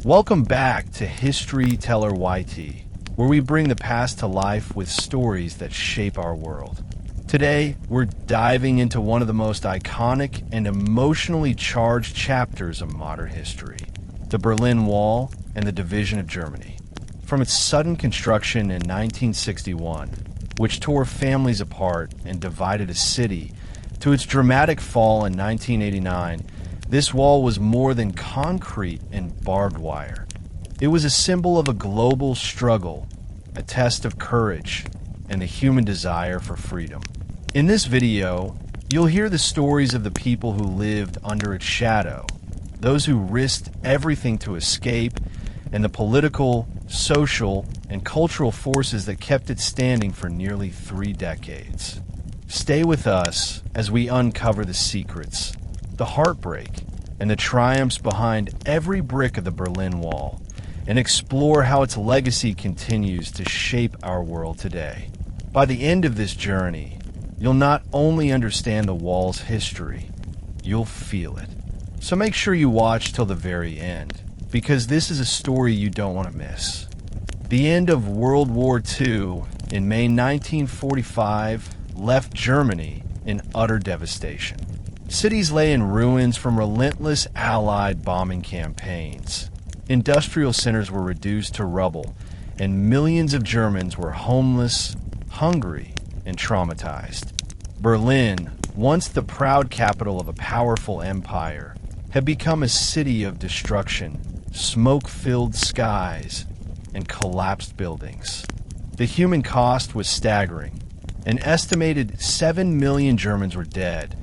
Welcome back to History Teller YT, where we bring the past to life with stories that shape our world. Today, we're diving into one of the most iconic and emotionally charged chapters of modern history, the Berlin Wall and the division of Germany. From its sudden construction in 1961, which tore families apart and divided a city, to its dramatic fall in 1989, this wall was more than concrete and barbed wire. It was a symbol of a global struggle, a test of courage, and the human desire for freedom. In this video, you'll hear the stories of the people who lived under its shadow, those who risked everything to escape, and the political, social, and cultural forces that kept it standing for nearly 3 decades. Stay with us as we uncover the secrets, the heartbreak, and the triumphs behind every brick of the Berlin Wall, and explore how its legacy continues to shape our world today. By the end of this journey, you'll not only understand the wall's history, you'll feel it. So make sure you watch till the very end, because this is a story you don't want to miss. The end of World War II in May 1945 left Germany in utter devastation. Cities lay in ruins from relentless Allied bombing campaigns. Industrial centers were reduced to rubble, and millions of Germans were homeless, hungry, and traumatized. Berlin, once the proud capital of a powerful empire, had become a city of destruction, smoke-filled skies, and collapsed buildings. The human cost was staggering. An estimated 7 million Germans were dead,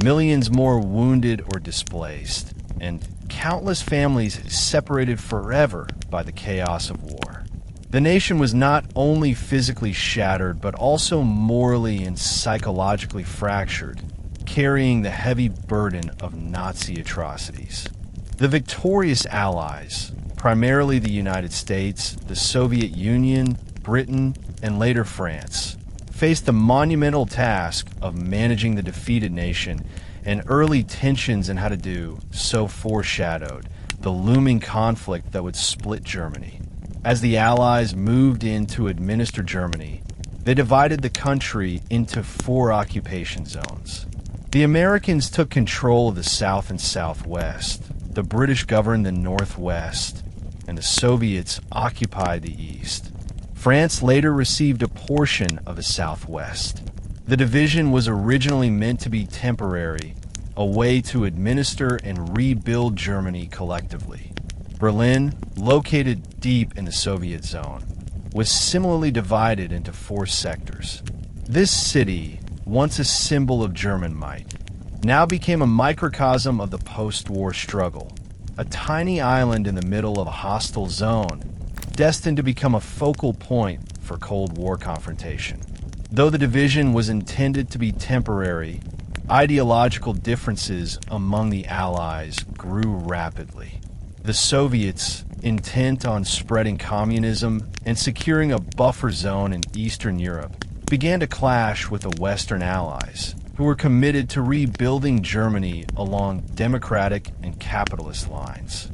millions more wounded or displaced, and countless families separated forever by the chaos of war. The nation was not only physically shattered, but also morally and psychologically fractured, carrying the heavy burden of Nazi atrocities. The victorious Allies, primarily the United States, the Soviet Union, Britain, and later France, faced the monumental task of managing the defeated nation, and early tensions in how to do so foreshadowed the looming conflict that would split Germany. As the Allies moved in to administer Germany, they divided the country into 4 occupation zones. The Americans took control of the South and Southwest, the British governed the Northwest, and the Soviets occupied the East. France later received a portion of the Southwest. The division was originally meant to be temporary, a way to administer and rebuild Germany collectively. Berlin, located deep in the Soviet zone, was similarly divided into 4 sectors. This city, once a symbol of German might, now became a microcosm of the post-war struggle, a tiny island in the middle of a hostile zone, destined to become a focal point for Cold War confrontation. Though the division was intended to be temporary, ideological differences among the Allies grew rapidly. The Soviets, intent on spreading communism and securing a buffer zone in Eastern Europe, began to clash with the Western Allies, who were committed to rebuilding Germany along democratic and capitalist lines.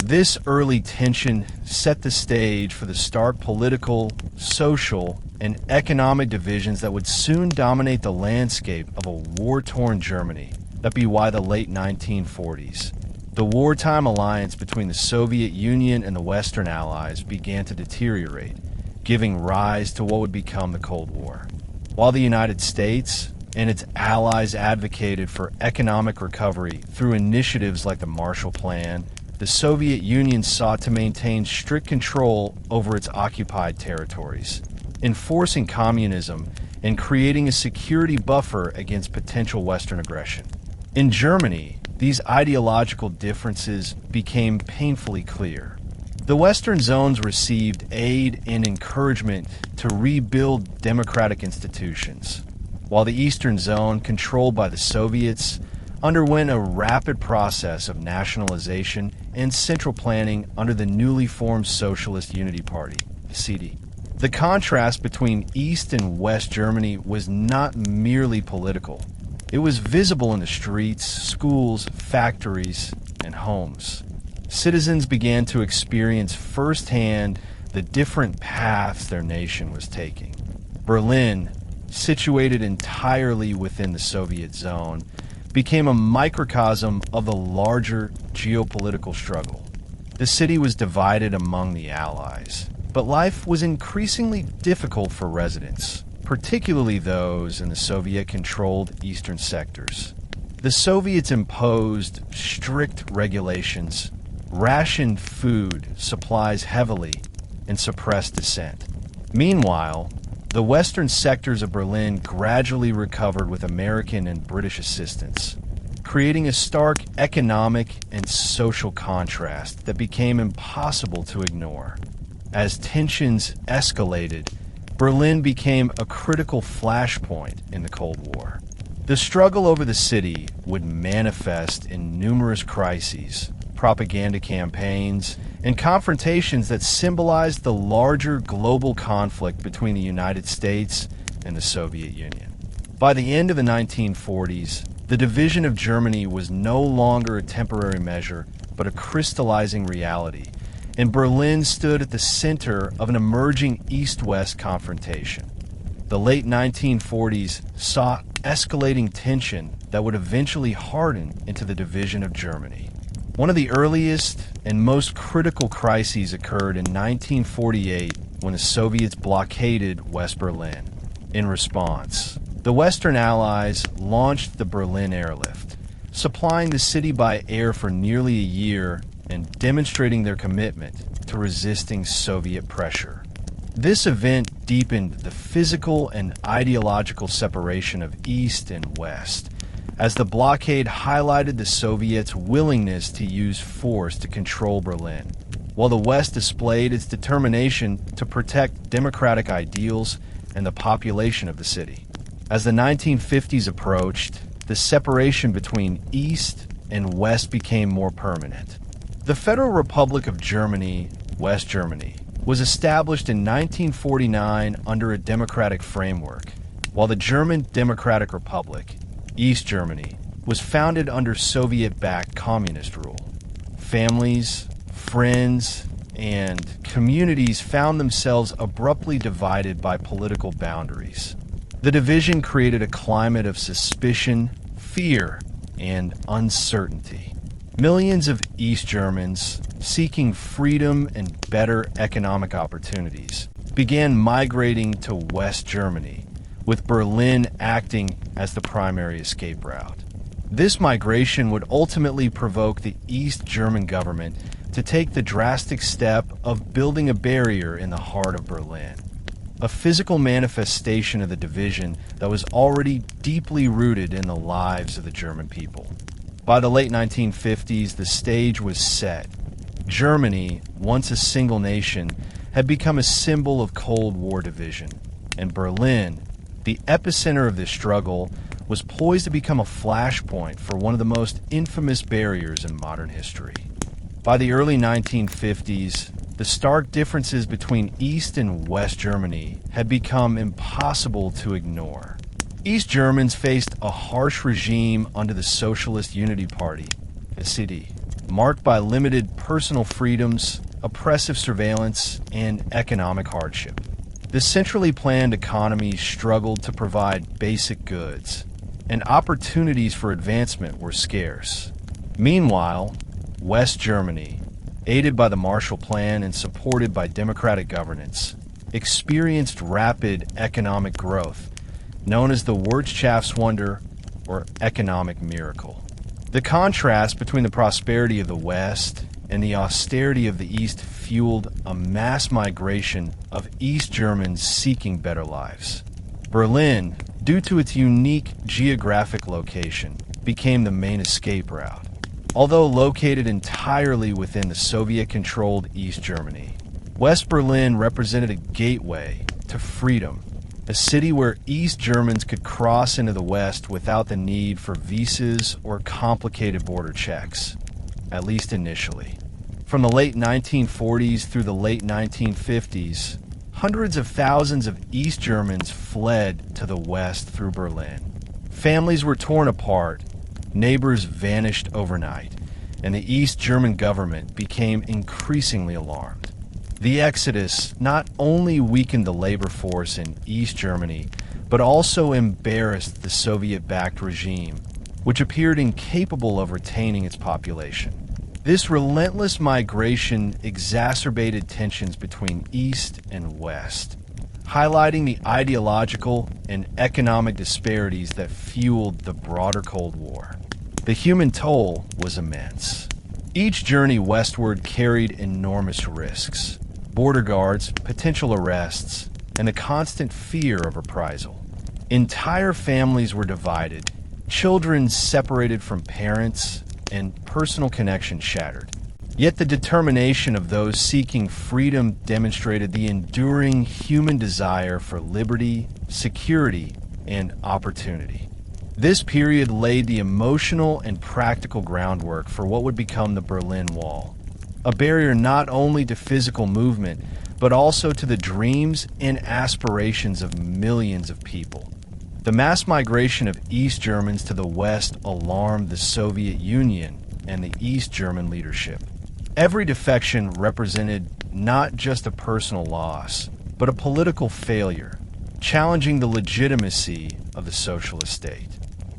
This early tension set the stage for the stark political, social, and economic divisions that would soon dominate the landscape of a war-torn Germany. That'd be why the late 1940s. The wartime alliance between the Soviet Union and the Western Allies began to deteriorate, giving rise to what would become the Cold War. While the United States and its allies advocated for economic recovery through initiatives like the Marshall Plan, the Soviet Union sought to maintain strict control over its occupied territories, enforcing communism and creating a security buffer against potential Western aggression. In Germany, these ideological differences became painfully clear. The Western zones received aid and encouragement to rebuild democratic institutions, while the Eastern zone, controlled by the Soviets, underwent a rapid process of nationalization and central planning under the newly formed Socialist Unity Party, the CD. The contrast between East and West Germany was not merely political. It was visible in the streets, schools, factories, and homes. citizens began to experience firsthand the different paths their nation was taking. Berlin, situated entirely within the Soviet zone, became a microcosm of the larger geopolitical struggle. The city was divided among the Allies, but life was increasingly difficult for residents, particularly those in the Soviet-controlled eastern sectors. The Soviets imposed strict regulations, rationed food supplies heavily, and suppressed dissent. Meanwhile, the western sectors of Berlin gradually recovered with American and British assistance, creating a stark economic and social contrast that became impossible to ignore. As tensions escalated, Berlin became a critical flashpoint in the Cold War. The struggle over the city would manifest in numerous crises, propaganda campaigns, and confrontations that symbolized the larger global conflict between the United States and the Soviet Union. By the end of the 1940s, the division of Germany was no longer a temporary measure, but a crystallizing reality, and Berlin stood at the center of an emerging East-West confrontation. The late 1940s saw escalating tension that would eventually harden into the division of Germany. One of the earliest and most critical crises occurred in 1948 when the Soviets blockaded West Berlin. In response, the Western Allies launched the Berlin Airlift, supplying the city by air for nearly a year and demonstrating their commitment to resisting Soviet pressure. This event deepened the physical and ideological separation of East and West, as the blockade highlighted the Soviets' willingness to use force to control Berlin, while the West displayed its determination to protect democratic ideals and the population of the city. As the 1950s approached, the separation between East and West became more permanent. The Federal Republic of Germany, West Germany, was established in 1949 under a democratic framework, while the German Democratic Republic, East Germany, was founded under Soviet-backed communist rule. Families, friends, and communities found themselves abruptly divided by political boundaries. The division created a climate of suspicion, fear, and uncertainty. Millions of East Germans, seeking freedom and better economic opportunities, began migrating to West Germany, with Berlin acting as the primary escape route. This migration would ultimately provoke the East German government to take the drastic step of building a barrier in the heart of Berlin, a physical manifestation of the division that was already deeply rooted in the lives of the German people. By the late 1950s, the stage was set. Germany, once a single nation, had become a symbol of Cold War division, and Berlin, the epicenter of this struggle, was poised to become a flashpoint for one of the most infamous barriers in modern history. By the early 1950s, the stark differences between East and West Germany had become impossible to ignore. East Germans faced a harsh regime under the Socialist Unity Party, SED, marked by limited personal freedoms, oppressive surveillance, and economic hardship. The centrally planned economy struggled to provide basic goods, and opportunities for advancement were scarce. Meanwhile, West Germany, aided by the Marshall Plan and supported by democratic governance, experienced rapid economic growth, known as the Wirtschaftswunder or economic miracle. The contrast between the prosperity of the West and the austerity of the East fueled a mass migration of East Germans seeking better lives. Berlin, due to its unique geographic location, became the main escape route. Although located entirely within the Soviet-controlled East Germany, West Berlin represented a gateway to freedom, a city where East Germans could cross into the West without the need for visas or complicated border checks, at least initially. From the late 1940s through the late 1950s, hundreds of thousands of East Germans fled to the West through Berlin. Families were torn apart, neighbors vanished overnight, and the East German government became increasingly alarmed. The exodus not only weakened the labor force in East Germany, but also embarrassed the Soviet-backed regime, which appeared incapable of retaining its population. This relentless migration exacerbated tensions between East and West, highlighting the ideological and economic disparities that fueled the broader Cold War. The human toll was immense. Each journey westward carried enormous risks: border guards, potential arrests, and the constant fear of reprisal. Entire families were divided, children separated from parents, and personal connections shattered. Yet the determination of those seeking freedom demonstrated the enduring human desire for liberty, security, and opportunity. This period laid the emotional and practical groundwork for what would become the Berlin Wall, a barrier not only to physical movement, but also to the dreams and aspirations of millions of people. The mass migration of East Germans to the West alarmed the Soviet Union and the East German leadership. Every defection represented not just a personal loss, but a political failure, challenging the legitimacy of the socialist state.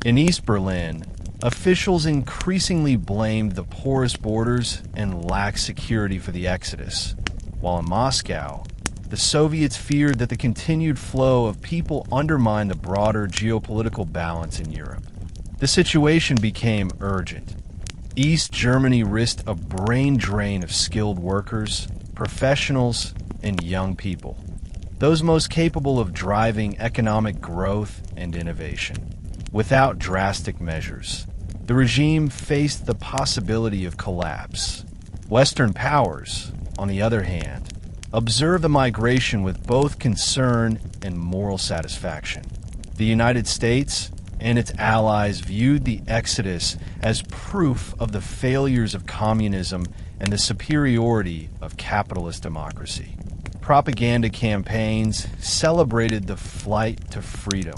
In East Berlin, officials increasingly blamed the porous borders and lax security for the exodus, while in Moscow, the Soviets feared that the continued flow of people undermined the broader geopolitical balance in Europe. The situation became urgent. East Germany risked a brain drain of skilled workers, professionals, and young people, those most capable of driving economic growth and innovation. Without drastic measures, the regime faced the possibility of collapse. Western powers, on the other hand, observed the migration with both concern and moral satisfaction. The United States and its allies viewed the exodus as proof of the failures of communism and the superiority of capitalist democracy. Propaganda campaigns celebrated the flight to freedom,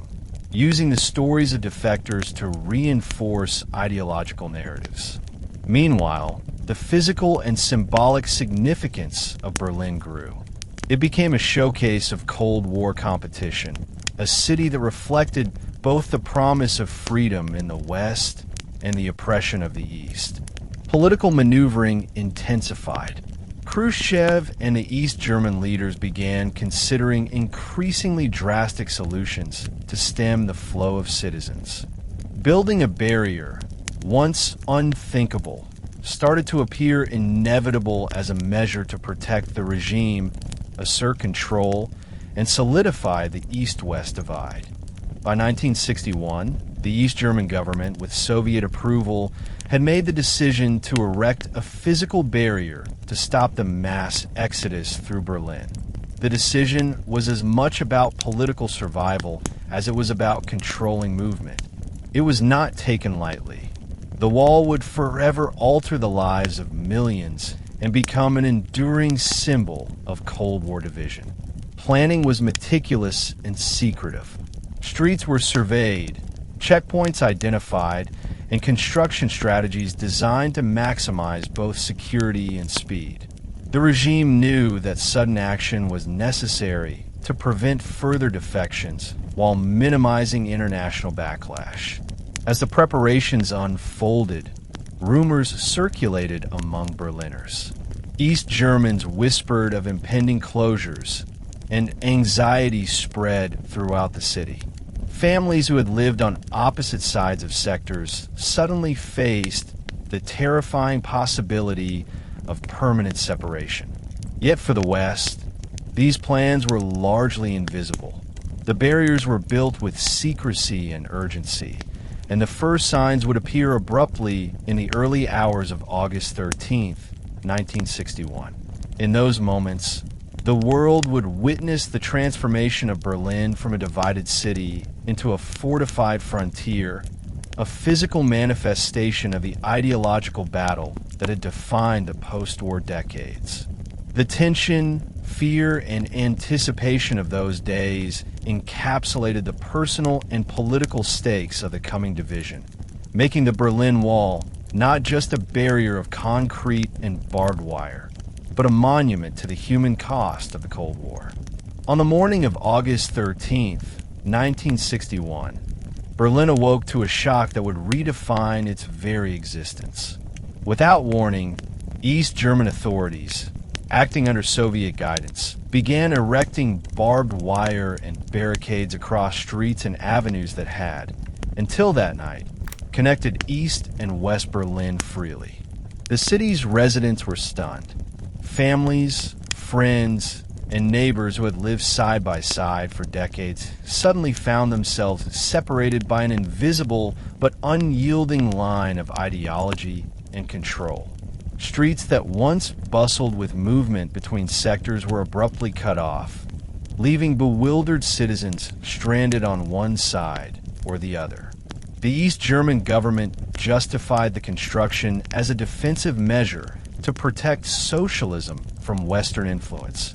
using the stories of defectors to reinforce ideological narratives. Meanwhile, the physical and symbolic significance of Berlin grew. It became a showcase of Cold War competition, a city that reflected both the promise of freedom in the West and the oppression of the East. Political maneuvering intensified. Khrushchev and the East German leaders began considering increasingly drastic solutions to stem the flow of citizens. Building a barrier, once unthinkable, started to appear inevitable as a measure to protect the regime, assert control, and solidify the East-West divide. By 1961, the East German government, with Soviet approval, had made the decision to erect a physical barrier to stop the mass exodus through Berlin. The decision was as much about political survival as it was about controlling movement. It was not taken lightly. The wall would forever alter the lives of millions and become an enduring symbol of Cold War division. Planning was meticulous and secretive. Streets were surveyed, checkpoints identified, and construction strategies designed to maximize both security and speed. The regime knew that sudden action was necessary to prevent further defections while minimizing international backlash. As the preparations unfolded, rumors circulated among Berliners. East Germans whispered of impending closures, and anxiety spread throughout the city. Families who had lived on opposite sides of sectors suddenly faced the terrifying possibility of permanent separation. Yet for the West, these plans were largely invisible. The barriers were built with secrecy and urgency, and the first signs would appear abruptly in the early hours of August 13th, 1961. In those moments, the world would witness the transformation of Berlin from a divided city into a fortified frontier, a physical manifestation of the ideological battle that had defined the post-war decades. The tension, fear, and anticipation of those days encapsulated the personal and political stakes of the coming division, making the Berlin Wall not just a barrier of concrete and barbed wire, but a monument to the human cost of the Cold War. On the morning of August 13th, 1961, Berlin awoke to a shock that would redefine its very existence. Without warning, East German authorities, acting under Soviet guidance, began erecting barbed wire and barricades across streets and avenues that had, until that night, connected East and West Berlin freely. The city's residents were stunned. Families, friends, and neighbors who had lived side by side for decades suddenly found themselves separated by an invisible but unyielding line of ideology and control. Streets that once bustled with movement between sectors were abruptly cut off, leaving bewildered citizens stranded on one side or the other. The East German government justified the construction as a defensive measure to protect socialism from Western influence,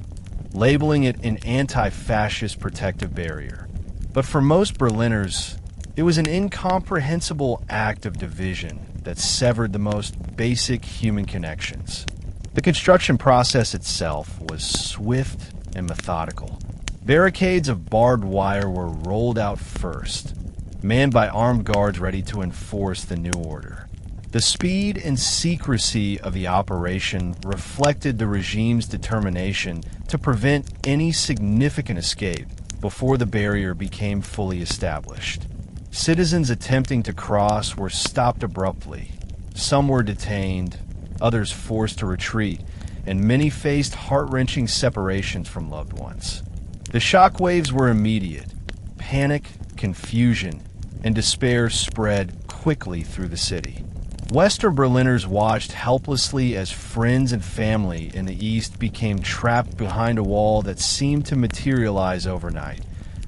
labeling it an anti-fascist protective barrier. But for most Berliners, it was an incomprehensible act of division that severed the most basic human connections. The construction process itself was swift and methodical. Barricades of barbed wire were rolled out first, manned by armed guards ready to enforce the new order. The speed and secrecy of the operation reflected the regime's determination to prevent any significant escape before the barrier became fully established. Citizens attempting to cross were stopped abruptly. Some were detained, others forced to retreat, and many faced heart-wrenching separations from loved ones. The shockwaves were immediate. Panic, confusion, and despair spread quickly through the city. Western Berliners watched helplessly as friends and family in the East became trapped behind a wall that seemed to materialize overnight,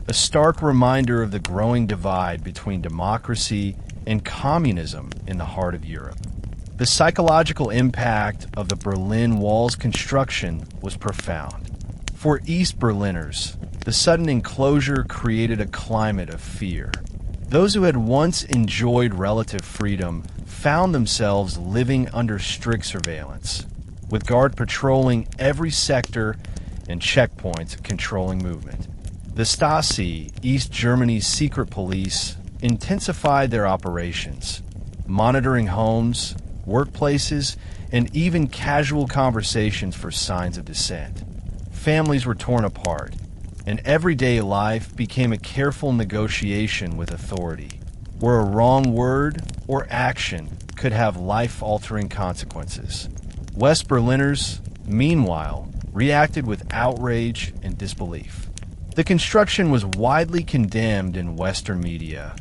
a stark reminder of the growing divide between democracy and communism in the heart of Europe. The psychological impact of the Berlin Wall's construction was profound. For East Berliners, the sudden enclosure created a climate of fear. Those who had once enjoyed relative freedom found themselves living under strict surveillance, with guards patrolling every sector and checkpoints controlling movement. The Stasi, East Germany's secret police, intensified their operations, monitoring homes, workplaces, and even casual conversations for signs of dissent. Families were torn apart, and everyday life became a careful negotiation with authority, where a wrong word or action could have life-altering consequences. West Berliners, meanwhile, reacted with outrage and disbelief. The construction was widely condemned in Western media.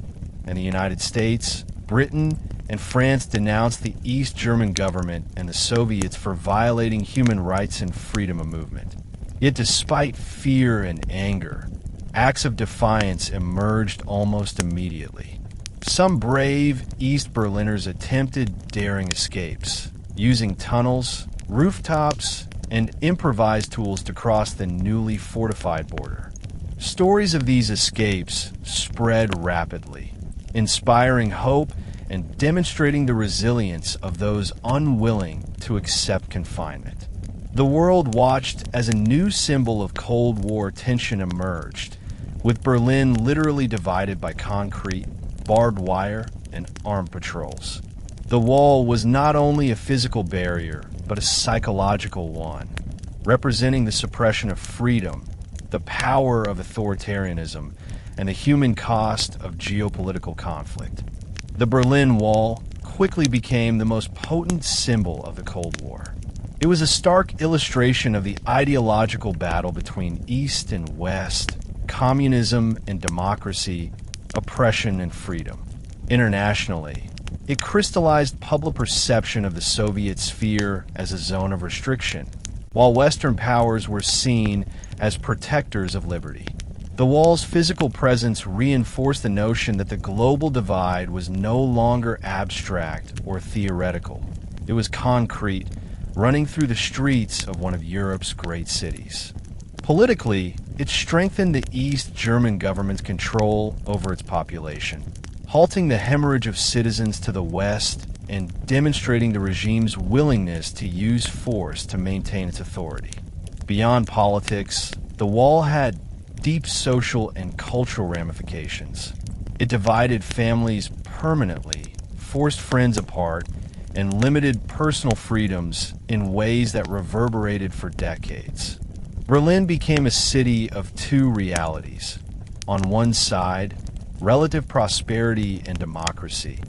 In the United States, Britain, and France denounced the East German government and the Soviets for violating human rights and freedom of movement. Yet despite fear and anger, acts of defiance emerged almost immediately. Some brave East Berliners attempted daring escapes, using tunnels, rooftops, and improvised tools to cross the newly fortified border. Stories of these escapes spread rapidly, inspiring hope and demonstrating the resilience of those unwilling to accept confinement. The world watched as a new symbol of Cold War tension emerged, with Berlin literally divided by concrete, barbed wire, and armed patrols. The wall was not only a physical barrier, but a psychological one, representing the suppression of freedom, the power of authoritarianism, and the human cost of geopolitical conflict. The Berlin Wall quickly became the most potent symbol of the Cold War. It was a stark illustration of the ideological battle between East and West, communism and democracy, oppression and freedom. Internationally, it crystallized public perception of the Soviet sphere as a zone of restriction, while Western powers were seen as protectors of liberty. The wall's physical presence reinforced the notion that the global divide was no longer abstract or theoretical. It was concrete, running through the streets of one of Europe's great cities. Politically, it strengthened the East German government's control over its population, halting the hemorrhage of citizens to the West and demonstrating the regime's willingness to use force to maintain its authority. Beyond politics, the wall had deep social and cultural ramifications. It divided families permanently, forced friends apart, and limited personal freedoms in ways that reverberated for decades. Berlin became a city of two realities. On one side, relative prosperity and democracy.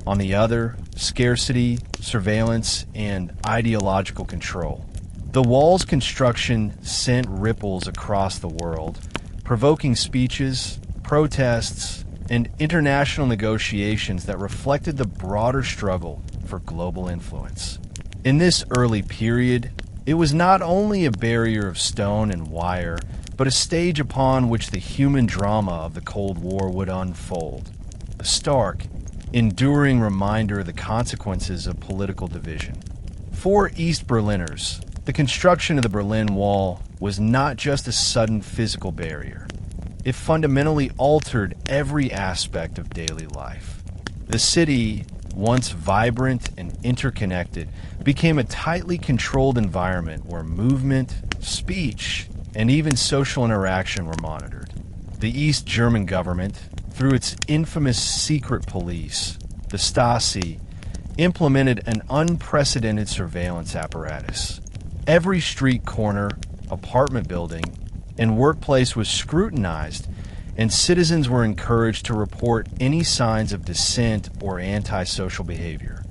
On the other, scarcity, surveillance, and ideological control. The wall's construction sent ripples across the world, provoking speeches, protests, and international negotiations that reflected the broader struggle for global influence. In this early period, it was not only a barrier of stone and wire, but a stage upon which the human drama of the Cold War would unfold. A stark, enduring reminder of the consequences of political division. For East Berliners, the construction of the Berlin Wall was not just a sudden physical barrier. It fundamentally altered every aspect of daily life. The city, once vibrant and interconnected, became a tightly controlled environment where movement, speech, and even social interaction were monitored. The East German government, through its infamous secret police, the Stasi, implemented an unprecedented surveillance apparatus. Every street corner, apartment building, and workplace was scrutinized, and citizens were encouraged to report any signs of dissent or antisocial behavior.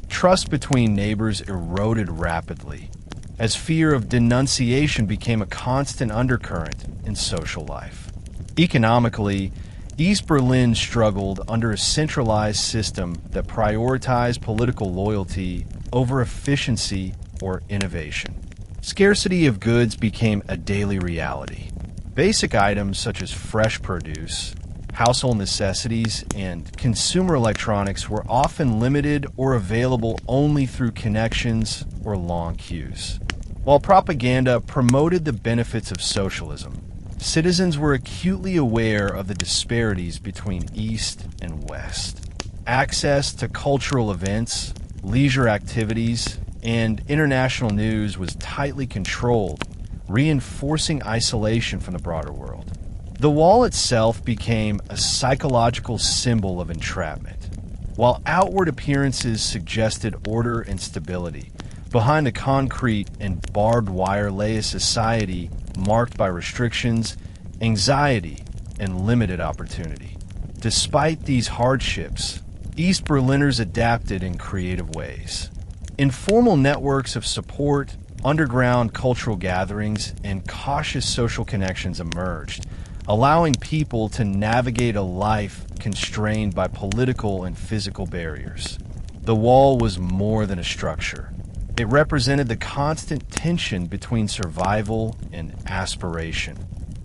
Trust between neighbors eroded rapidly, as fear of denunciation became a constant undercurrent in social life. Economically, East Berlin struggled under a centralized system that prioritized political loyalty over efficiency or innovation. Scarcity of goods became a daily reality. Basic items such as fresh produce, household necessities, and consumer electronics were often limited or available only through connections or long queues. While propaganda promoted the benefits of socialism, citizens were acutely aware of the disparities between East and West. Access to cultural events, leisure activities, and international news was tightly controlled, reinforcing isolation from the broader world. The wall itself became a psychological symbol of entrapment. While outward appearances suggested order and stability, behind the concrete and barbed wire lay a society marked by restrictions, anxiety, and limited opportunity. Despite these hardships, East Berliners adapted in creative ways. Informal networks of support, underground cultural gatherings, and cautious social connections emerged, allowing people to navigate a life constrained by political and physical barriers. The wall was more than a structure. It represented the constant tension between survival and aspiration,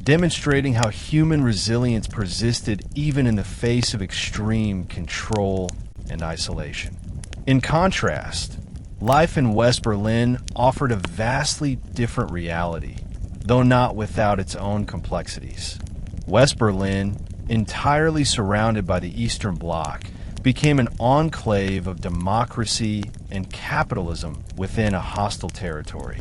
demonstrating how human resilience persisted even in the face of extreme control and isolation. In contrast, life in West Berlin offered a vastly different reality, though not without its own complexities. West Berlin, entirely surrounded by the Eastern Bloc, became an enclave of democracy and capitalism within a hostile territory.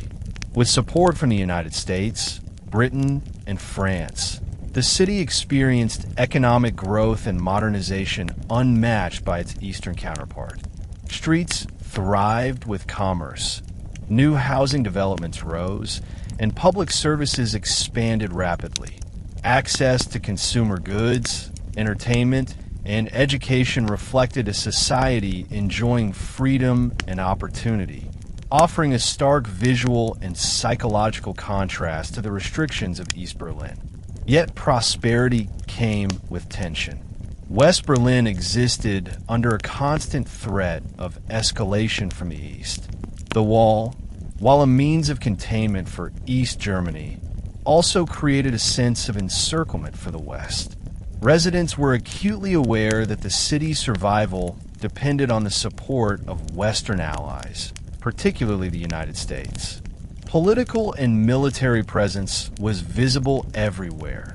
With support from the United States, Britain, and France, the city experienced economic growth and modernization unmatched by its eastern counterpart. Streets thrived with commerce, new housing developments rose, and public services expanded rapidly. Access to consumer goods, entertainment, and education reflected a society enjoying freedom and opportunity, offering a stark visual and psychological contrast to the restrictions of East Berlin. Yet prosperity came with tension. West Berlin existed under a constant threat of escalation from the east. The wall, while a means of containment for East Germany, also created a sense of encirclement for the West. Residents were acutely aware that the city's survival depended on the support of Western allies, particularly the United States. Political and military presence was visible everywhere.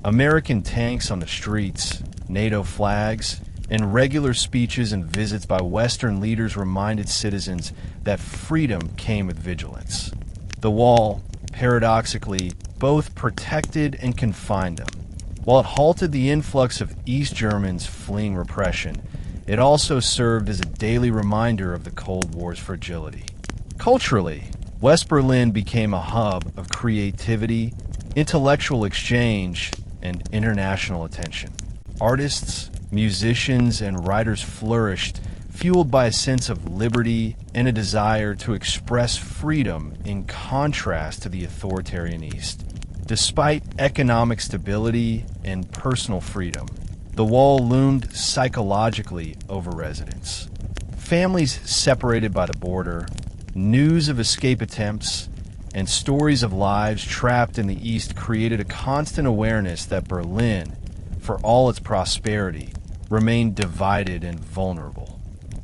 American tanks on the streets, NATO flags, and regular speeches and visits by Western leaders reminded citizens that freedom came with vigilance. The wall, paradoxically, both protected and confined them. While it halted the influx of East Germans fleeing repression, it also served as a daily reminder of the Cold War's fragility. Culturally, West Berlin became a hub of creativity, intellectual exchange, and international attention. Artists, musicians, and writers flourished, fueled by a sense of liberty and a desire to express freedom in contrast to the authoritarian East. Despite economic stability and personal freedom, the wall loomed psychologically over residents. Families separated by the border, news of escape attempts, and stories of lives trapped in the East created a constant awareness that Berlin, for all its prosperity, remained divided and vulnerable.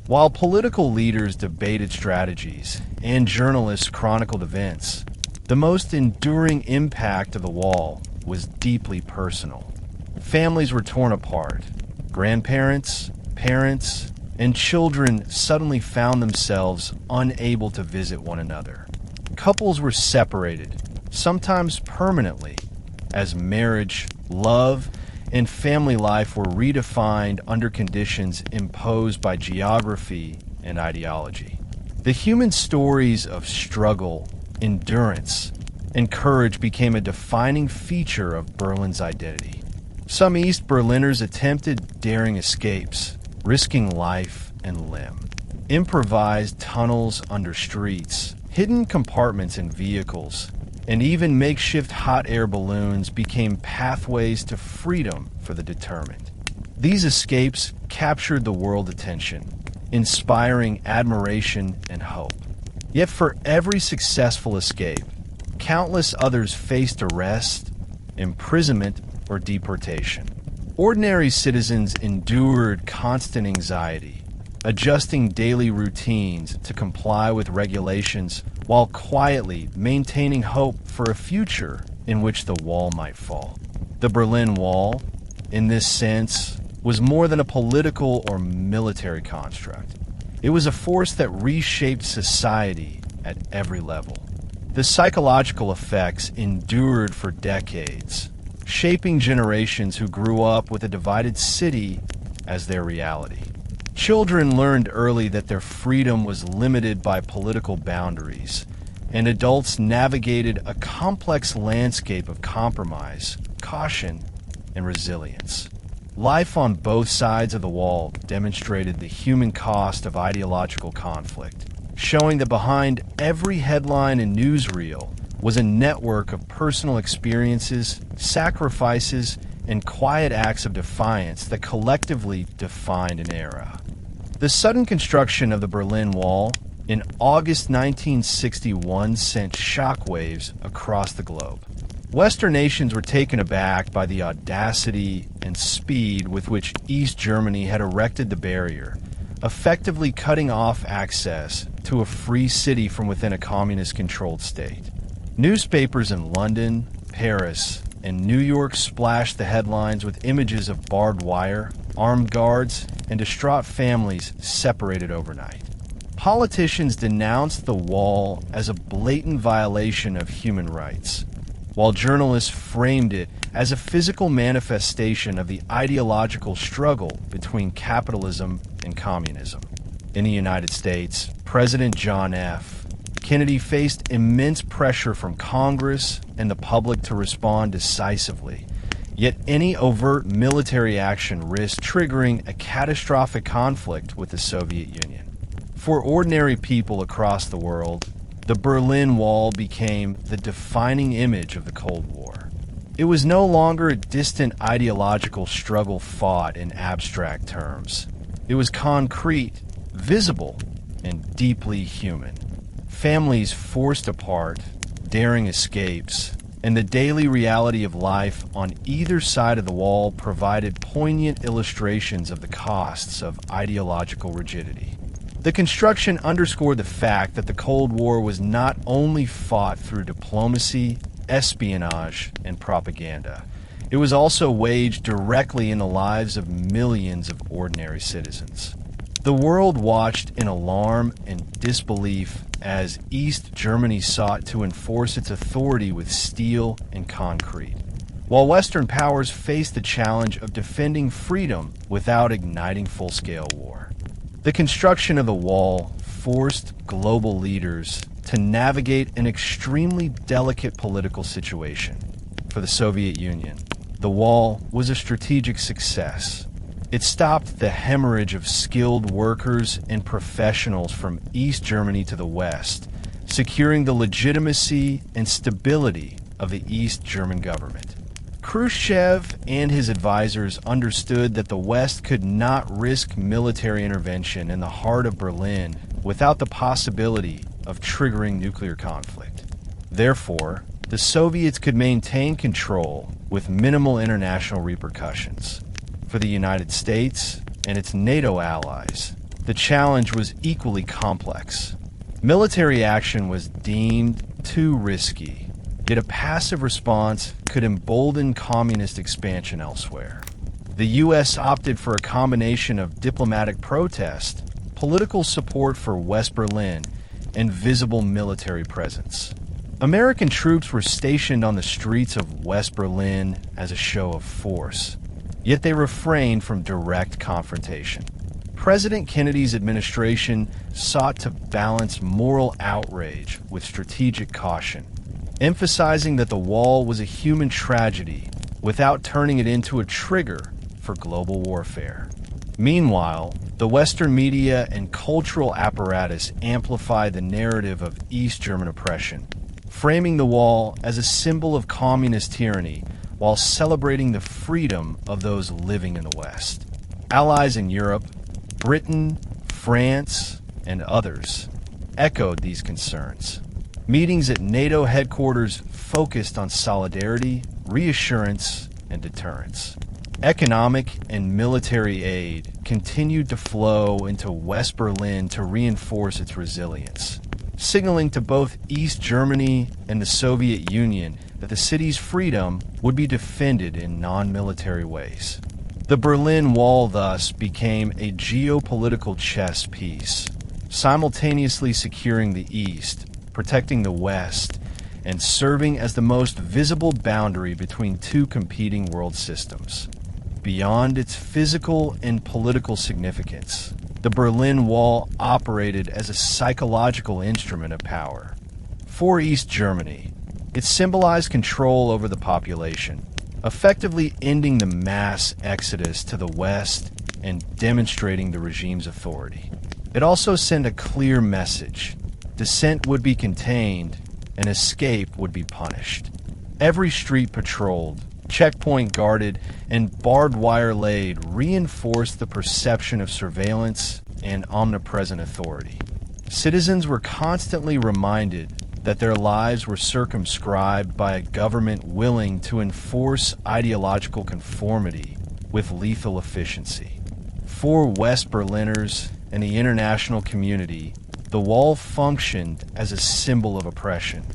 While political leaders debated strategies and journalists chronicled events, the most enduring impact of the wall was deeply personal. Families were torn apart. Grandparents, parents, and children suddenly found themselves unable to visit one another. Couples were separated, sometimes permanently, as marriage, love, and family life were redefined under conditions imposed by geography and ideology. The human stories of struggle, endurance, and courage became a defining feature of Berlin's identity. Some East Berliners attempted daring escapes, risking life and limb. Improvised tunnels under streets, hidden compartments in vehicles, and even makeshift hot air balloons became pathways to freedom for the determined. These escapes captured the world attention, inspiring admiration and hope. Yet for every successful escape, countless others faced arrest, imprisonment, or deportation. Ordinary citizens endured constant anxiety, adjusting daily routines to comply with regulations while quietly maintaining hope for a future in which the wall might fall. The Berlin Wall, in this sense, was more than a political or military construct. It was a force that reshaped society at every level. The psychological effects endured for decades, shaping generations who grew up with a divided city as their reality. Children learned early that their freedom was limited by political boundaries, and adults navigated a complex landscape of compromise, caution, and resilience. Life on both sides of the wall demonstrated the human cost of ideological conflict, showing that behind every headline and newsreel was a network of personal experiences, sacrifices, and quiet acts of defiance that collectively defined an era. The sudden construction of the Berlin Wall in August 1961 sent shockwaves across the globe. Western nations were taken aback by the audacity and speed with which East Germany had erected the barrier, effectively cutting off access to a free city from within a communist-controlled state. Newspapers in London, Paris, and New York splashed the headlines with images of barbed wire, armed guards, and distraught families separated overnight. Politicians denounced the wall as a blatant violation of human rights, while journalists framed it as a physical manifestation of the ideological struggle between capitalism and communism. In the United States, President John F. Kennedy faced immense pressure from Congress and the public to respond decisively, yet any overt military action risked triggering a catastrophic conflict with the Soviet Union. For ordinary people across the world, the Berlin Wall became the defining image of the Cold War. It was no longer a distant ideological struggle fought in abstract terms. It was concrete, visible, and deeply human. Families forced apart, daring escapes, and the daily reality of life on either side of the wall provided poignant illustrations of the costs of ideological rigidity. The construction underscored the fact that the Cold War was not only fought through diplomacy, espionage, and propaganda. it was also waged directly in the lives of millions of ordinary citizens. The world watched in alarm and disbelief as East Germany sought to enforce its authority with steel and concrete, while Western powers faced the challenge of defending freedom without igniting full-scale war. The construction of the wall forced global leaders to navigate an extremely delicate political situation. For the Soviet Union, the wall was a strategic success. It stopped the hemorrhage of skilled workers and professionals from East Germany to the West, securing the legitimacy and stability of the East German government. Khrushchev and his advisors understood that the West could not risk military intervention in the heart of Berlin without the possibility of triggering nuclear conflict. Therefore, the Soviets could maintain control with minimal international repercussions. For the United States and its NATO allies, the challenge was equally complex. Military action was deemed too risky, yet a passive response could embolden communist expansion elsewhere. The U.S. opted for a combination of diplomatic protest, political support for West Berlin, and visible military presence. American troops were stationed on the streets of West Berlin as a show of force, yet they refrained from direct confrontation. President Kennedy's administration sought to balance moral outrage with strategic caution, emphasizing that the wall was a human tragedy without turning it into a trigger for global warfare. Meanwhile, the Western media and cultural apparatus amplified the narrative of East German oppression, framing the wall as a symbol of communist tyranny while celebrating the freedom of those living in the West. Allies in Europe, Britain, France, and others echoed these concerns. Meetings at NATO headquarters focused on solidarity, reassurance, and deterrence. Economic and military aid continued to flow into West Berlin to reinforce its resilience, signaling to both East Germany and the Soviet Union that the city's freedom would be defended in non-military ways. The Berlin Wall thus became a geopolitical chess piece, simultaneously securing the East, protecting the West, and serving as the most visible boundary between two competing world systems. Beyond its physical and political significance, the Berlin Wall operated as a psychological instrument of power. For East Germany, it symbolized control over the population, effectively ending the mass exodus to the West and demonstrating the regime's authority. It also sent a clear message: dissent would be contained and escape would be punished. Every street patrolled, checkpoint guarded, and barbed wire laid reinforced the perception of surveillance and omnipresent authority. Citizens were constantly reminded that their lives were circumscribed by a government willing to enforce ideological conformity with lethal efficiency. For West Berliners and the international community, the wall functioned as a symbol of oppression.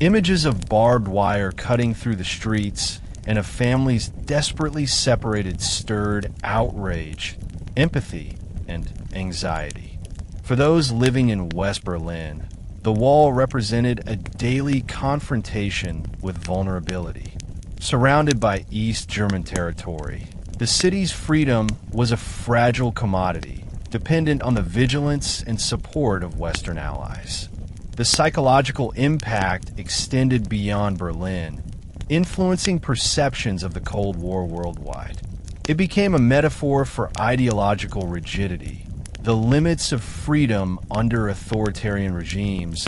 Images of barbed wire cutting through the streets and of families desperately separated stirred outrage, empathy, and anxiety. For those living in West Berlin, the wall represented a daily confrontation with vulnerability. Surrounded by East German territory, the city's freedom was a fragile commodity, dependent on the vigilance and support of Western allies. The psychological impact extended beyond Berlin, influencing perceptions of the Cold War worldwide. It became a metaphor for ideological rigidity, the limits of freedom under authoritarian regimes,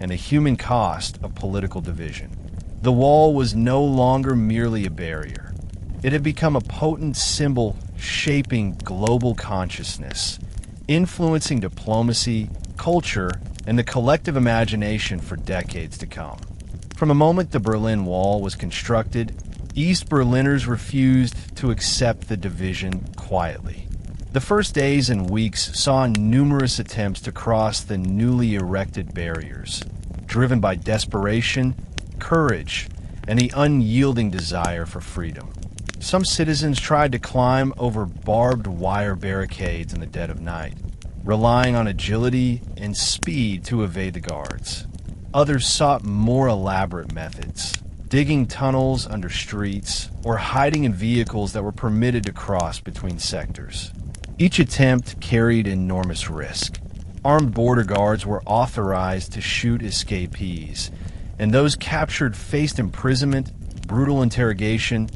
and the human cost of political division. The wall was no longer merely a barrier. It had become a potent symbol shaping global consciousness, influencing diplomacy, culture, and the collective imagination for decades to come. From the moment the Berlin Wall was constructed, East Berliners refused to accept the division quietly. The first days and weeks saw numerous attempts to cross the newly erected barriers, driven by desperation, courage, and the unyielding desire for freedom. Some citizens tried to climb over barbed wire barricades in the dead of night, relying on agility and speed to evade the guards. Others sought more elaborate methods, digging tunnels under streets or hiding in vehicles that were permitted to cross between sectors. Each attempt carried enormous risk. Armed border guards were authorized to shoot escapees, and those captured faced imprisonment, brutal interrogation,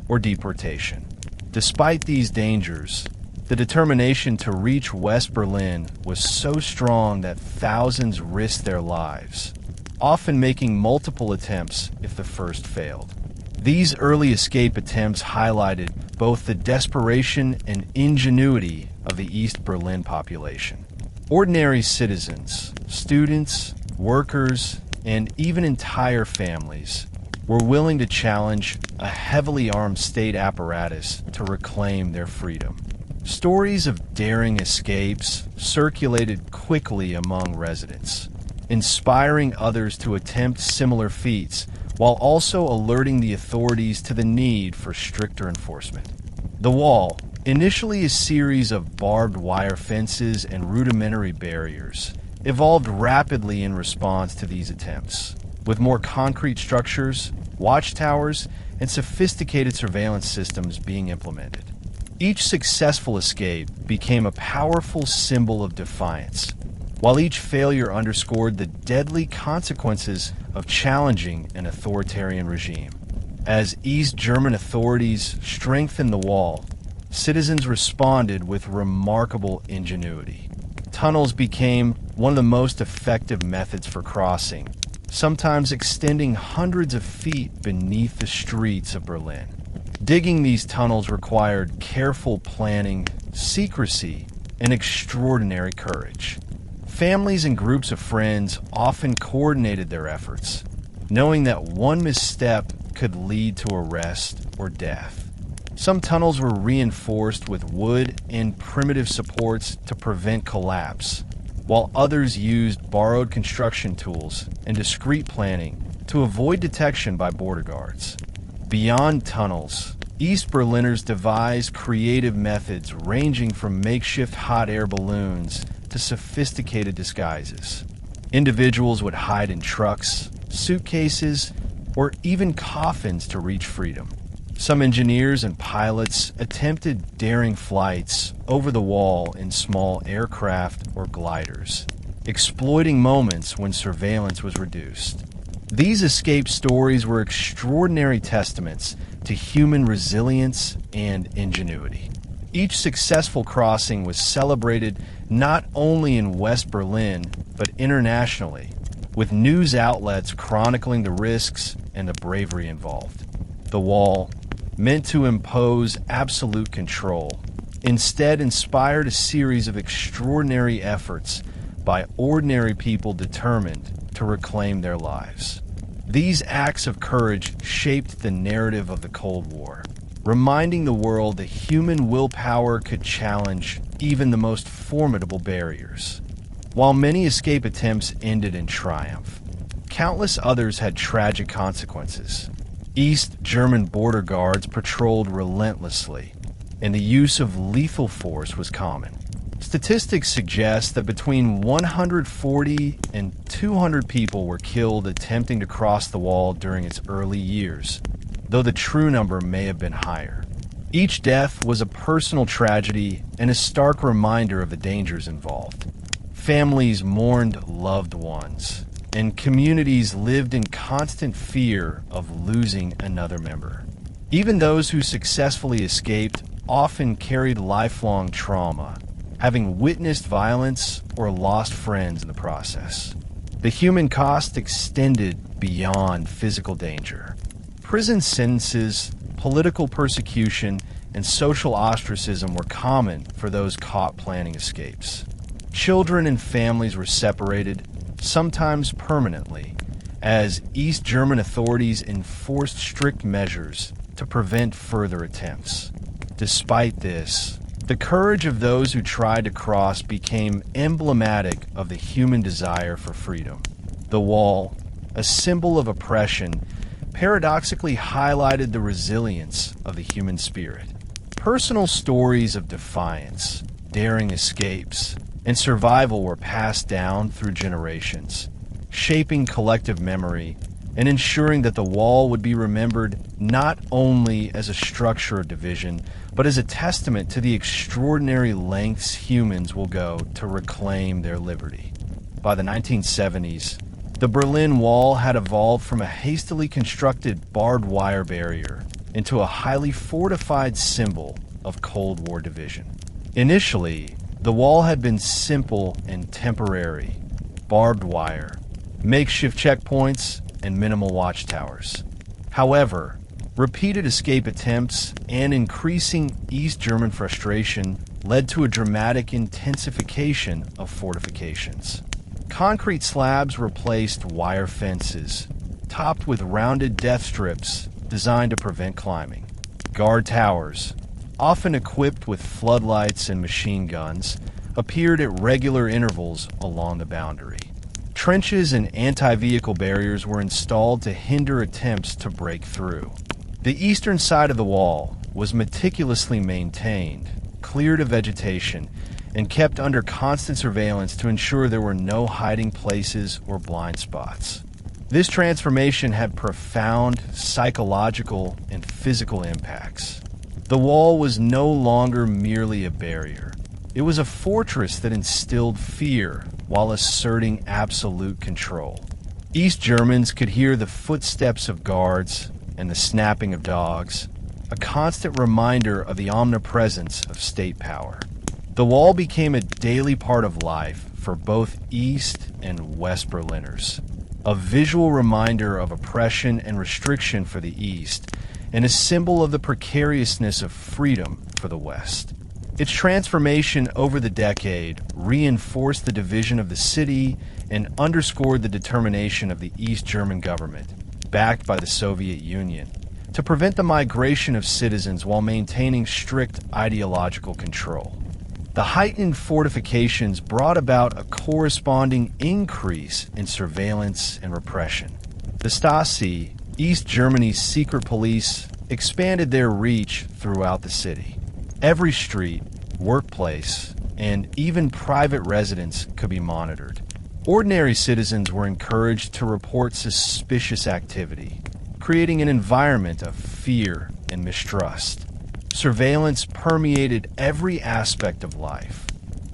or deportation. Despite these dangers, the determination to reach West Berlin was so strong that thousands risked their lives, often making multiple attempts if the first failed. These early escape attempts highlighted both the desperation and ingenuity of the East Berlin population. Ordinary citizens, students, workers, and even entire families were willing to challenge a heavily armed state apparatus to reclaim their freedom. Stories of daring escapes circulated quickly among residents, inspiring others to attempt similar feats while also alerting the authorities to the need for stricter enforcement. The Wall, initially a series of barbed wire fences and rudimentary barriers, evolved rapidly in response to these attempts, with more concrete structures, watchtowers, and sophisticated surveillance systems being implemented. Each successful escape became a powerful symbol of defiance, while each failure underscored the deadly consequences of challenging an authoritarian regime. As East German authorities strengthened the wall, citizens responded with remarkable ingenuity. Tunnels became one of the most effective methods for crossing, sometimes extending hundreds of feet beneath the streets of Berlin. Digging these tunnels required careful planning, secrecy, and extraordinary courage. Families and groups of friends often coordinated their efforts, knowing that one misstep could lead to arrest or death. Some tunnels were reinforced with wood and primitive supports to prevent collapse, while others used borrowed construction tools and discreet planning to avoid detection by border guards. Beyond tunnels, East Berliners devised creative methods ranging from makeshift hot air balloons to sophisticated disguises. Individuals would hide in trucks, suitcases, or even coffins to reach freedom. Some engineers and pilots attempted daring flights over the wall in small aircraft or gliders, exploiting moments when surveillance was reduced. These escape stories were extraordinary testaments to human resilience and ingenuity. Each successful crossing was celebrated not only in West Berlin, but internationally, with news outlets chronicling the risks and the bravery involved. The Wall, meant to impose absolute control, instead inspired a series of extraordinary efforts by ordinary people determined to reclaim their lives. These acts of courage shaped the narrative of the Cold War, reminding the world that human willpower could challenge even the most formidable barriers. While many escape attempts ended in triumph, countless others had tragic consequences. East German border guards patrolled relentlessly, and the use of lethal force was common. Statistics suggest that between 140 and 200 people were killed attempting to cross the wall during its early years, though the true number may have been higher. Each death was a personal tragedy and a stark reminder of the dangers involved. Families mourned loved ones, and communities lived in constant fear of losing another member. Even those who successfully escaped often carried lifelong trauma, having witnessed violence or lost friends in the process. The human cost extended beyond physical danger. Prison sentences, political persecution, and social ostracism were common for those caught planning escapes. Children and families were separated, sometimes permanently, as East German authorities enforced strict measures to prevent further attempts. Despite this, the courage of those who tried to cross became emblematic of the human desire for freedom. The Wall, a symbol of oppression, paradoxically highlighted the resilience of the human spirit. Personal stories of defiance, daring escapes, and survival were passed down through generations, shaping collective memory and ensuring that the wall would be remembered not only as a structure of division, but as a testament to the extraordinary lengths humans will go to reclaim their liberty. By the 1970s, the Berlin Wall had evolved from a hastily constructed barbed wire barrier into a highly fortified symbol of Cold War division. Initially, the wall had been simple and temporary: barbed wire, makeshift checkpoints, and minimal watchtowers. However, repeated escape attempts and increasing East German frustration led to a dramatic intensification of fortifications. Concrete slabs replaced wire fences, topped with rounded death strips designed to prevent climbing. Guard towers, often equipped with floodlights and machine guns, appeared at regular intervals along the boundary. Trenches and anti-vehicle barriers were installed to hinder attempts to break through. The eastern side of the wall was meticulously maintained, cleared of vegetation, and kept under constant surveillance to ensure there were no hiding places or blind spots. This transformation had profound psychological and physical impacts. The wall was no longer merely a barrier. It was a fortress that instilled fear while asserting absolute control. East Germans could hear the footsteps of guards and the snapping of dogs, a constant reminder of the omnipresence of state power. The wall became a daily part of life for both East and West Berliners, a visual reminder of oppression and restriction for the East, and a symbol of the precariousness of freedom for the West. Its transformation over the decade reinforced the division of the city and underscored the determination of the East German government, backed by the Soviet Union, to prevent the migration of citizens while maintaining strict ideological control. The heightened fortifications brought about a corresponding increase in surveillance and repression. The Stasi, East Germany's secret police, expanded their reach throughout the city. Every street, workplace, and even private residence could be monitored. Ordinary citizens were encouraged to report suspicious activity, creating an environment of fear and mistrust. Surveillance permeated every aspect of life.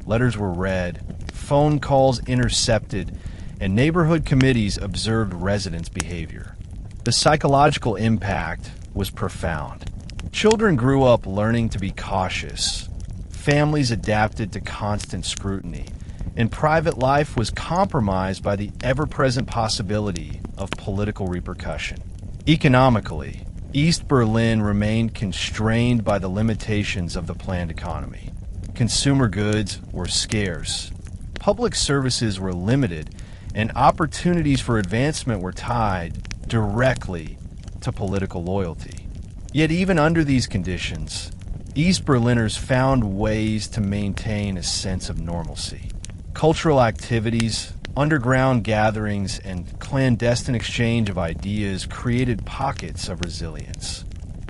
Letters were read, phone calls intercepted, and neighborhood committees observed residents' behavior. The psychological impact was profound. Children grew up learning to be cautious. Families adapted to constant scrutiny, and private life was compromised by the ever-present possibility of political repercussion. Economically, East Berlin remained constrained by the limitations of the planned economy. Consumer goods were scarce, public services were limited, and opportunities for advancement were tied directly to political loyalty. Yet even under these conditions, East Berliners found ways to maintain a sense of normalcy. Cultural activities, underground gatherings, and clandestine exchange of ideas created pockets of resilience.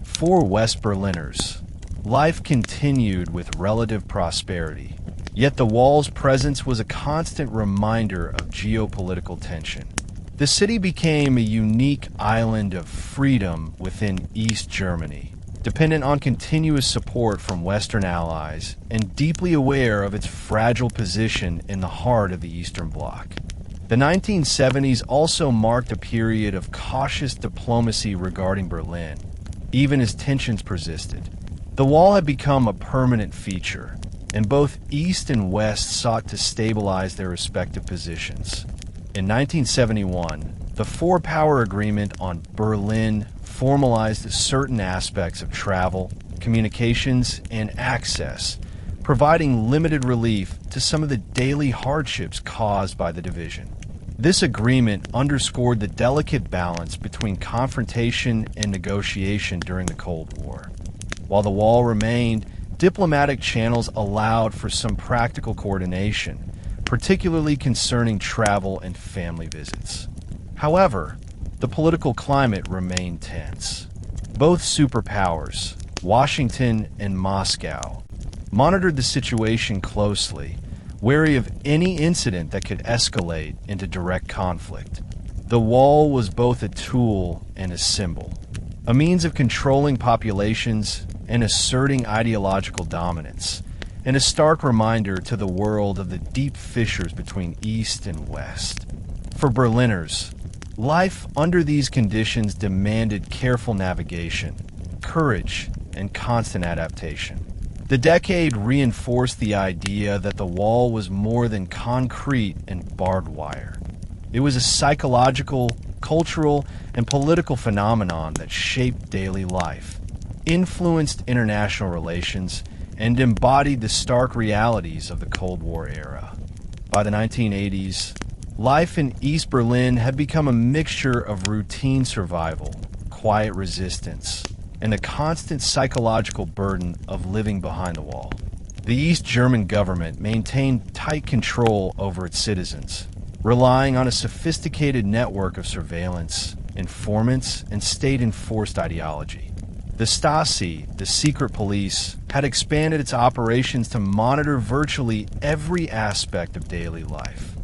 For West Berliners, life continued with relative prosperity, yet the wall's presence was a constant reminder of geopolitical tension. The city became a unique island of freedom within East Germany, dependent on continuous support from Western allies and deeply aware of its fragile position in the heart of the Eastern Bloc. The 1970s also marked a period of cautious diplomacy regarding Berlin, even as tensions persisted. The wall had become a permanent feature, and both East and West sought to stabilize their respective positions. In 1971, the Four-Power Agreement on Berlin formalized certain aspects of travel, communications, and access, providing limited relief to some of the daily hardships caused by the division. This agreement underscored the delicate balance between confrontation and negotiation during the Cold War. While the wall remained, diplomatic channels allowed for some practical coordination, particularly concerning travel and family visits. However, the political climate remained tense. Both superpowers, Washington and Moscow, monitored the situation closely, wary of any incident that could escalate into direct conflict. The wall was both a tool and a symbol, a means of controlling populations and asserting ideological dominance, and a stark reminder to the world of the deep fissures between East and West. For Berliners, life under these conditions demanded careful navigation, courage, and constant adaptation. The decade reinforced the idea that the wall was more than concrete and barbed wire. It was a psychological, cultural, and political phenomenon that shaped daily life, influenced international relations, and embodied the stark realities of the Cold War era. By the 1980s, life in East Berlin had become a mixture of routine survival, quiet resistance, and the constant psychological burden of living behind the wall. The East German government maintained tight control over its citizens, relying on a sophisticated network of surveillance, informants, and state-enforced ideology. The Stasi, the secret police, had expanded its operations to monitor virtually every aspect of daily life.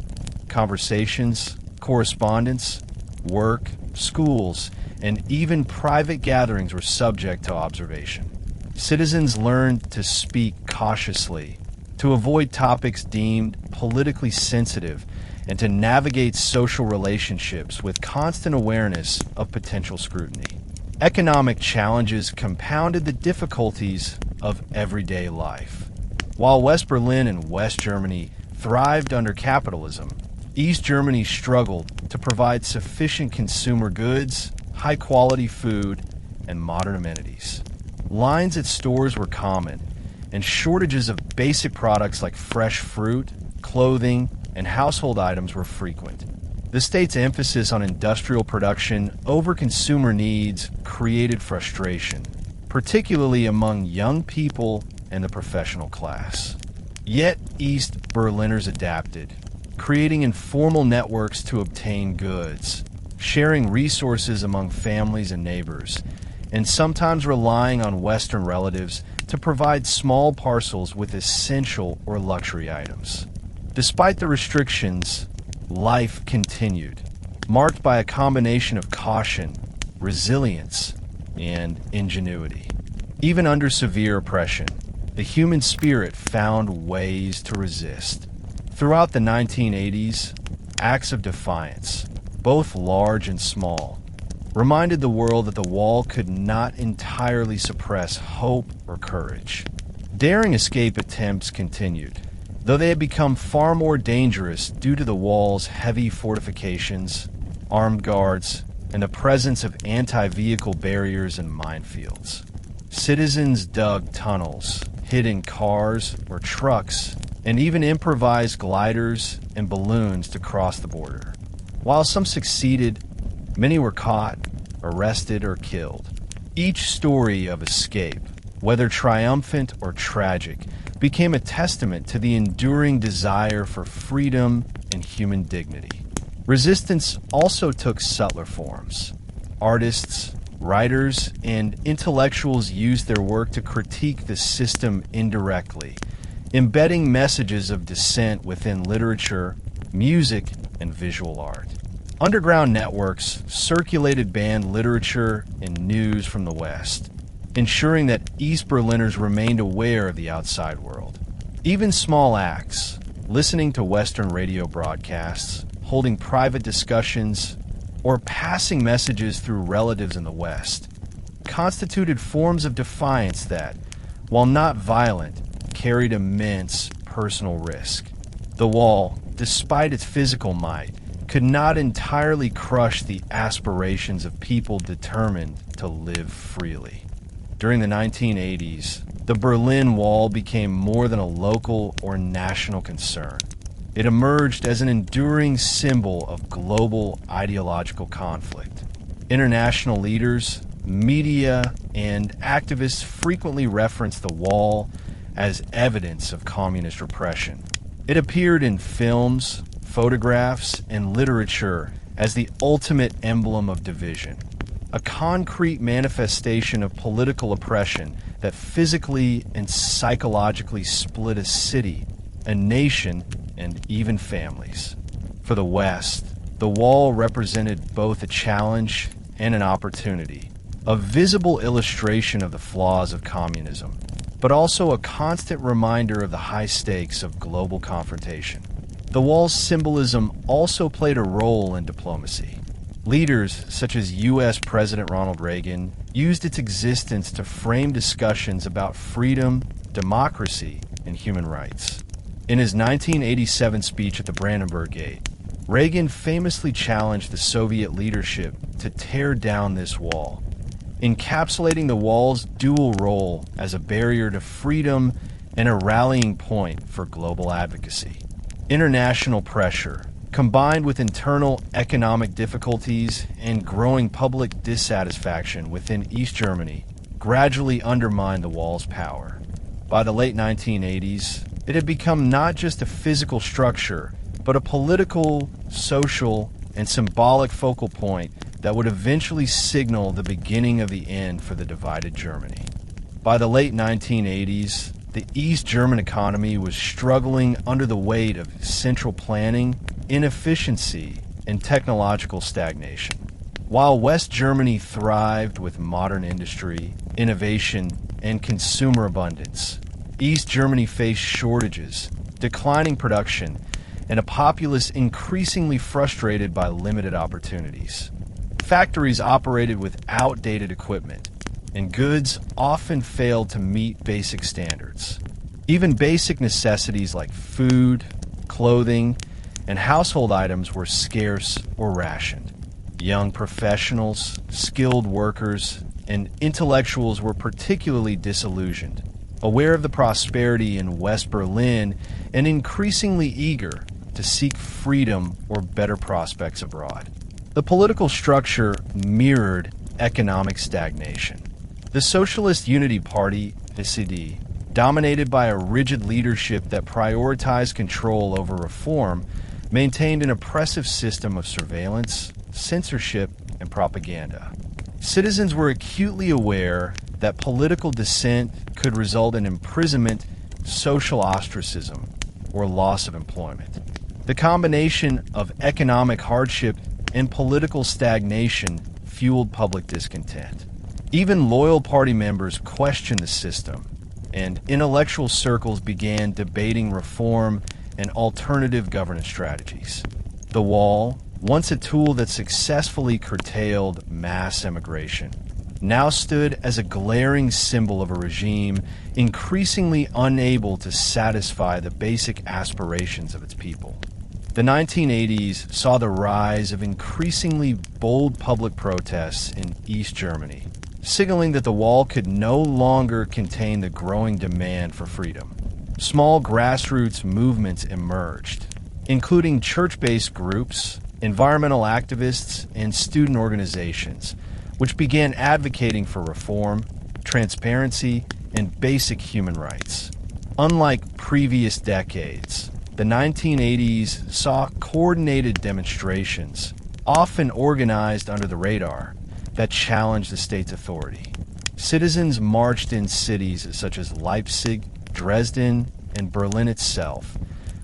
Conversations, correspondence, work, schools, and even private gatherings were subject to observation. Citizens learned to speak cautiously, to avoid topics deemed politically sensitive, and to navigate social relationships with constant awareness of potential scrutiny. Economic challenges compounded the difficulties of everyday life. While West Berlin and West Germany thrived under capitalism, East Germany struggled to provide sufficient consumer goods, high-quality food, and modern amenities. Lines at stores were common, and shortages of basic products like fresh fruit, clothing, and household items were frequent. The state's emphasis on industrial production over consumer needs created frustration, particularly among young people and the professional class. Yet East Berliners adapted, creating informal networks to obtain goods, sharing resources among families and neighbors, and sometimes relying on Western relatives to provide small parcels with essential or luxury items. Despite the restrictions, life continued, marked by a combination of caution, resilience, and ingenuity. Even under severe oppression, the human spirit found ways to resist. Throughout the 1980s, acts of defiance, both large and small, reminded the world that the wall could not entirely suppress hope or courage. Daring escape attempts continued, though they had become far more dangerous due to the wall's heavy fortifications, armed guards, and the presence of anti-vehicle barriers and minefields. Citizens dug tunnels, hid in cars or trucks, and even improvised gliders and balloons to cross the border. While some succeeded, many were caught, arrested, or killed. Each story of escape, whether triumphant or tragic, became a testament to the enduring desire for freedom and human dignity. Resistance also took subtler forms. Artists, writers, and intellectuals used their work to critique the system indirectly, embedding messages of dissent within literature, music, and visual art. Underground networks circulated banned literature and news from the West, ensuring that East Berliners remained aware of the outside world. Even small acts, listening to Western radio broadcasts, holding private discussions, or passing messages through relatives in the West, constituted forms of defiance that, while not violent, carried immense personal risk. The wall, despite its physical might, could not entirely crush the aspirations of people determined to live freely. During the 1980s, the Berlin Wall became more than a local or national concern. It emerged as an enduring symbol of global ideological conflict. International leaders, media, and activists frequently referenced the wall as evidence of communist repression. It appeared in films, photographs, and literature as the ultimate emblem of division, a concrete manifestation of political oppression that physically and psychologically split a city, a nation, and even families. For the West, the wall represented both a challenge and an opportunity, a visible illustration of the flaws of communism, but also a constant reminder of the high stakes of global confrontation. The wall's symbolism also played a role in diplomacy. Leaders such as U.S. President Ronald Reagan used its existence to frame discussions about freedom, democracy, and human rights. In his 1987 speech at the Brandenburg Gate, Reagan famously challenged the Soviet leadership to tear down this wall, encapsulating the wall's dual role as a barrier to freedom and a rallying point for global advocacy. International pressure, combined with internal economic difficulties and growing public dissatisfaction within East Germany, gradually undermined the wall's power. By the late 1980s, it had become not just a physical structure, but a political, social, and symbolic focal point that would eventually signal the beginning of the end for the divided Germany. By the late 1980s, the East German economy was struggling under the weight of central planning, inefficiency, and technological stagnation. While West Germany thrived with modern industry, innovation, and consumer abundance, East Germany faced shortages, declining production, and a populace increasingly frustrated by limited opportunities. Factories operated with outdated equipment, and goods often failed to meet basic standards. Even basic necessities like food, clothing, and household items were scarce or rationed. Young professionals, skilled workers, and intellectuals were particularly disillusioned, aware of the prosperity in West Berlin and increasingly eager to seek freedom or better prospects abroad. The political structure mirrored economic stagnation. The Socialist Unity Party, SED, dominated by a rigid leadership that prioritized control over reform, maintained an oppressive system of surveillance, censorship, and propaganda. Citizens were acutely aware that political dissent could result in imprisonment, social ostracism, or loss of employment. The combination of economic hardship and political stagnation fueled public discontent. Even loyal party members questioned the system, and intellectual circles began debating reform and alternative governance strategies. The wall, once a tool that successfully curtailed mass emigration, now stood as a glaring symbol of a regime increasingly unable to satisfy the basic aspirations of its people. The 1980s saw the rise of increasingly bold public protests in East Germany, signaling that the wall could no longer contain the growing demand for freedom. Small grassroots movements emerged, including church-based groups, environmental activists, and student organizations, which began advocating for reform, transparency, and basic human rights. Unlike previous decades, the 1980s saw coordinated demonstrations, often organized under the radar, that challenged the state's authority. Citizens marched in cities such as Leipzig, Dresden, and Berlin itself,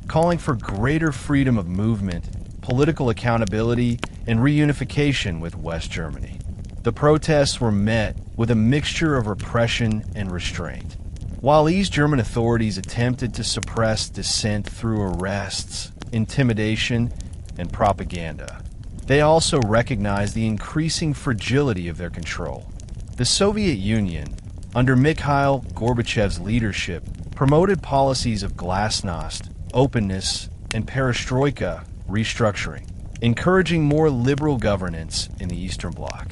calling for greater freedom of movement, political accountability, and reunification with West Germany. The protests were met with a mixture of repression and restraint. While East German authorities attempted to suppress dissent through arrests, intimidation, and propaganda, they also recognized the increasing fragility of their control. The Soviet Union, under Mikhail Gorbachev's leadership, promoted policies of glasnost, openness, and perestroika restructuring, encouraging more liberal governance in the Eastern Bloc.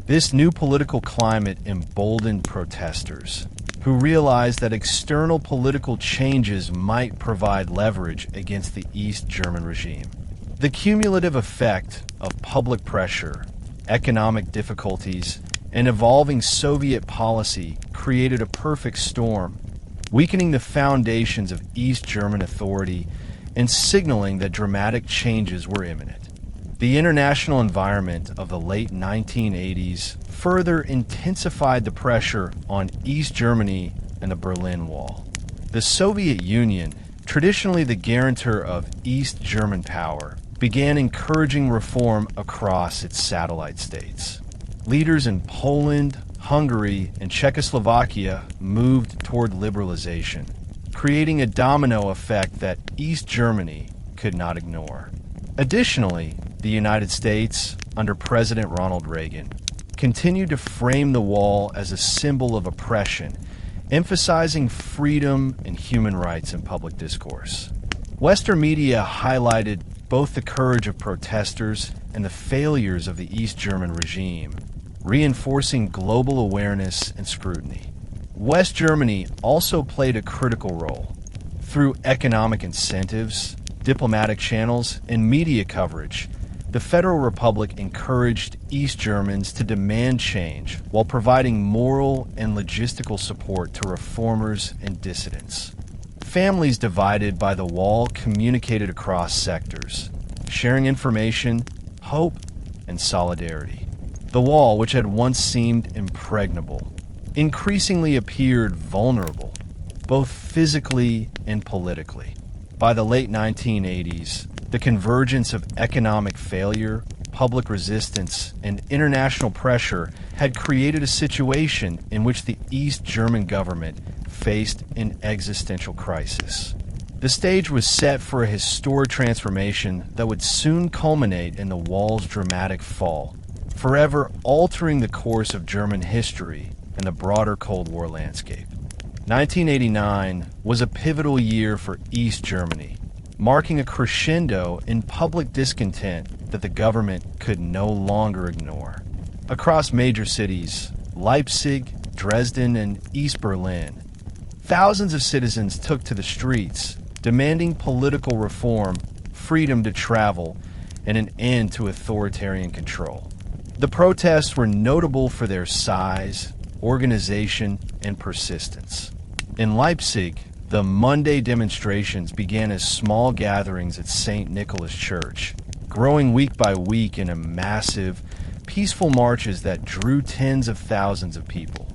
This new political climate emboldened protesters, who realized that external political changes might provide leverage against the East German regime. The cumulative effect of public pressure, economic difficulties, and evolving Soviet policy created a perfect storm, weakening the foundations of East German authority and signaling that dramatic changes were imminent. The international environment of the late 1980s further intensified the pressure on East Germany and the Berlin Wall. The Soviet Union, traditionally the guarantor of East German power, began encouraging reform across its satellite states. Leaders in Poland, Hungary, and Czechoslovakia moved toward liberalization, creating a domino effect that East Germany could not ignore. Additionally, the United States, under President Ronald Reagan, continued to frame the wall as a symbol of oppression, emphasizing freedom and human rights in public discourse. Western media highlighted both the courage of protesters and the failures of the East German regime, reinforcing global awareness and scrutiny. West Germany also played a critical role. Through economic incentives, diplomatic channels, and media coverage, the Federal Republic encouraged East Germans to demand change while providing moral and logistical support to reformers and dissidents. Families divided by the wall communicated across sectors, sharing information, hope, and solidarity. The wall, which had once seemed impregnable, increasingly appeared vulnerable, both physically and politically. By the late 1980s, the convergence of economic failure, public resistance, and international pressure had created a situation in which the East German government faced an existential crisis. The stage was set for a historic transformation that would soon culminate in the wall's dramatic fall, forever altering the course of German history and the broader Cold War landscape. 1989 was a pivotal year for East Germany, marking a crescendo in public discontent that the government could no longer ignore. Across major cities, Leipzig, Dresden, and East Berlin, thousands of citizens took to the streets, demanding political reform, freedom to travel, and an end to authoritarian control. The protests were notable for their size, organization, and persistence. In Leipzig, the Monday demonstrations began as small gatherings at St. Nicholas Church, growing week by week into massive, peaceful marches that drew tens of thousands of people.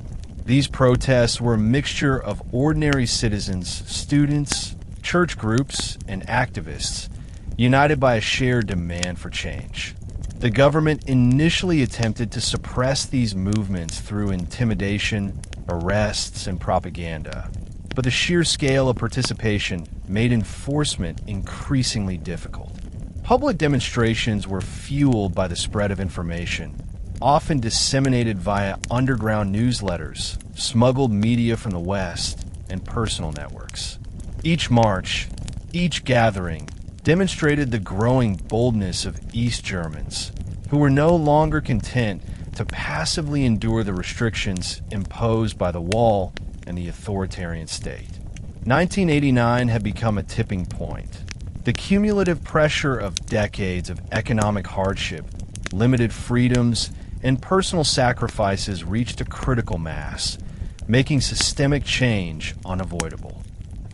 These protests were a mixture of ordinary citizens, students, church groups, and activists, united by a shared demand for change. The government initially attempted to suppress these movements through intimidation, arrests, and propaganda, but the sheer scale of participation made enforcement increasingly difficult. Public demonstrations were fueled by the spread of information, often disseminated via underground newsletters, smuggled media from the West, and personal networks. Each march, each gathering, demonstrated the growing boldness of East Germans, who were no longer content to passively endure the restrictions imposed by the wall and the authoritarian state. 1989 had become a tipping point. The cumulative pressure of decades of economic hardship, limited freedoms, and personal sacrifices reached a critical mass, making systemic change unavoidable.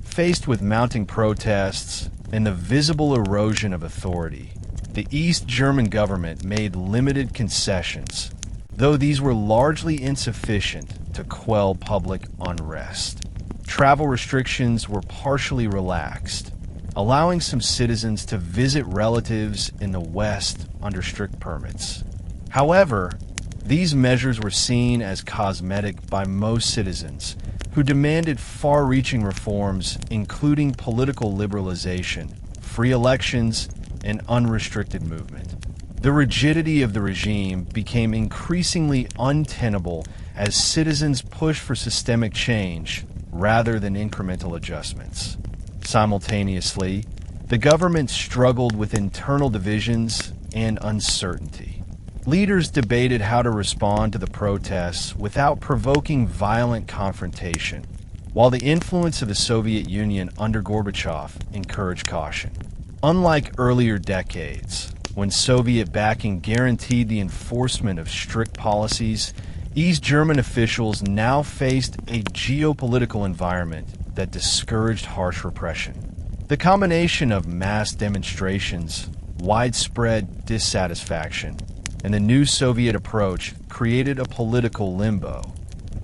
Faced with mounting protests and the visible erosion of authority, the East German government made limited concessions, though these were largely insufficient to quell public unrest. Travel restrictions were partially relaxed, allowing some citizens to visit relatives in the West under strict permits. However, these measures were seen as cosmetic by most citizens, who demanded far-reaching reforms, including political liberalization, free elections, and unrestricted movement. The rigidity of the regime became increasingly untenable as citizens pushed for systemic change rather than incremental adjustments. Simultaneously, the government struggled with internal divisions and uncertainty. Leaders debated how to respond to the protests without provoking violent confrontation, while the influence of the Soviet Union under Gorbachev encouraged caution. Unlike earlier decades, when Soviet backing guaranteed the enforcement of strict policies, East German officials now faced a geopolitical environment that discouraged harsh repression. The combination of mass demonstrations, widespread dissatisfaction, and the new Soviet approach created a political limbo.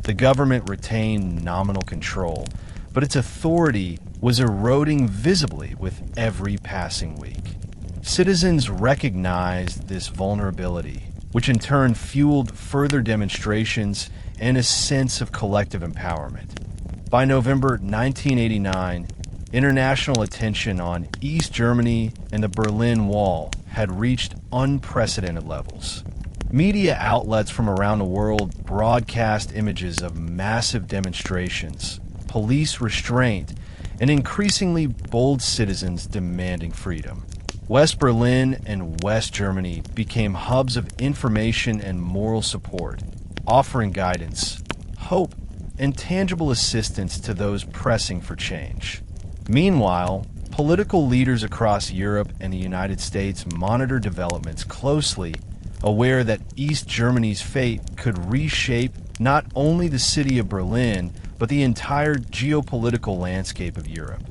The government retained nominal control, but its authority was eroding visibly with every passing week. Citizens recognized this vulnerability, which in turn fueled further demonstrations and a sense of collective empowerment. By November 1989, international attention on East Germany and the Berlin Wall had reached unprecedented levels. Media outlets from around the world broadcast images of massive demonstrations, police restraint, and increasingly bold citizens demanding freedom. West Berlin and West Germany became hubs of information and moral support, offering guidance, hope, and tangible assistance to those pressing for change. Meanwhile, political leaders across Europe and the United States monitored developments closely, aware that East Germany's fate could reshape not only the city of Berlin, but the entire geopolitical landscape of Europe.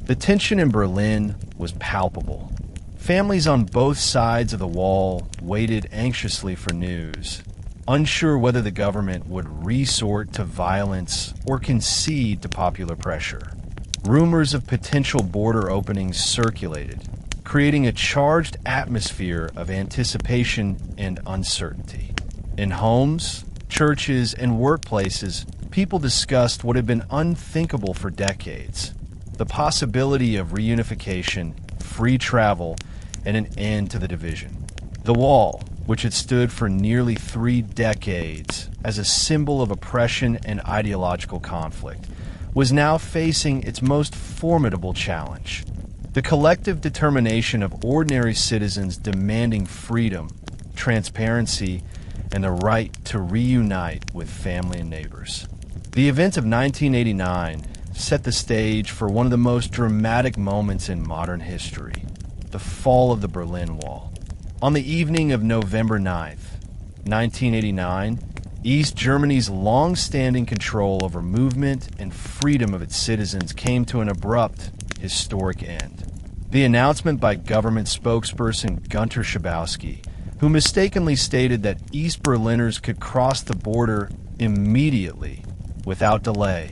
The tension in Berlin was palpable. Families on both sides of the wall waited anxiously for news, unsure whether the government would resort to violence or concede to popular pressure. Rumors of potential border openings circulated, creating a charged atmosphere of anticipation and uncertainty. In homes, churches, and workplaces, people discussed what had been unthinkable for decades: the possibility of reunification, free travel, and an end to the division. The wall, which had stood for nearly 3 decades as a symbol of oppression and ideological conflict, was now facing its most formidable challenge: the collective determination of ordinary citizens demanding freedom, transparency, and the right to reunite with family and neighbors. The events of 1989 set the stage for one of the most dramatic moments in modern history: the fall of the Berlin Wall. On the evening of November 9th, 1989, East Germany's long-standing control over movement and freedom of its citizens came to an abrupt, historic end. The announcement by government spokesperson Gunter Schabowski, who mistakenly stated that East Berliners could cross the border immediately, without delay,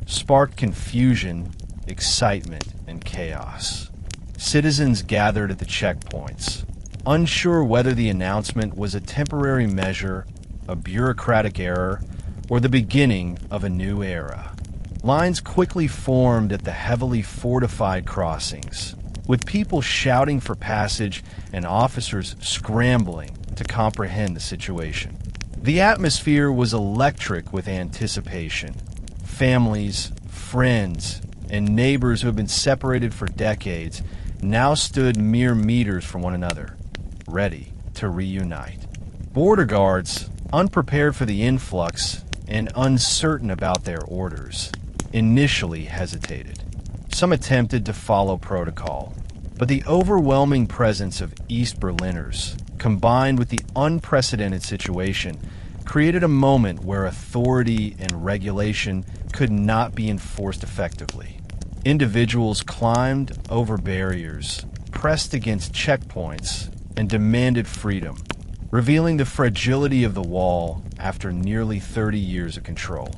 sparked confusion, excitement, and chaos. Citizens gathered at the checkpoints, unsure whether the announcement was a temporary measure, a bureaucratic error, or the beginning of a new era. Lines quickly formed at the heavily fortified crossings, with people shouting for passage and officers scrambling to comprehend the situation. The atmosphere was electric with anticipation. Families, friends, and neighbors who had been separated for decades now stood mere meters from one another, ready to reunite. Border guards, unprepared for the influx and uncertain about their orders, initially hesitated. Some attempted to follow protocol, but the overwhelming presence of East Berliners, combined with the unprecedented situation, created a moment where authority and regulation could not be enforced effectively. Individuals climbed over barriers, pressed against checkpoints, and demanded freedom, revealing the fragility of the wall after nearly 30 years of control.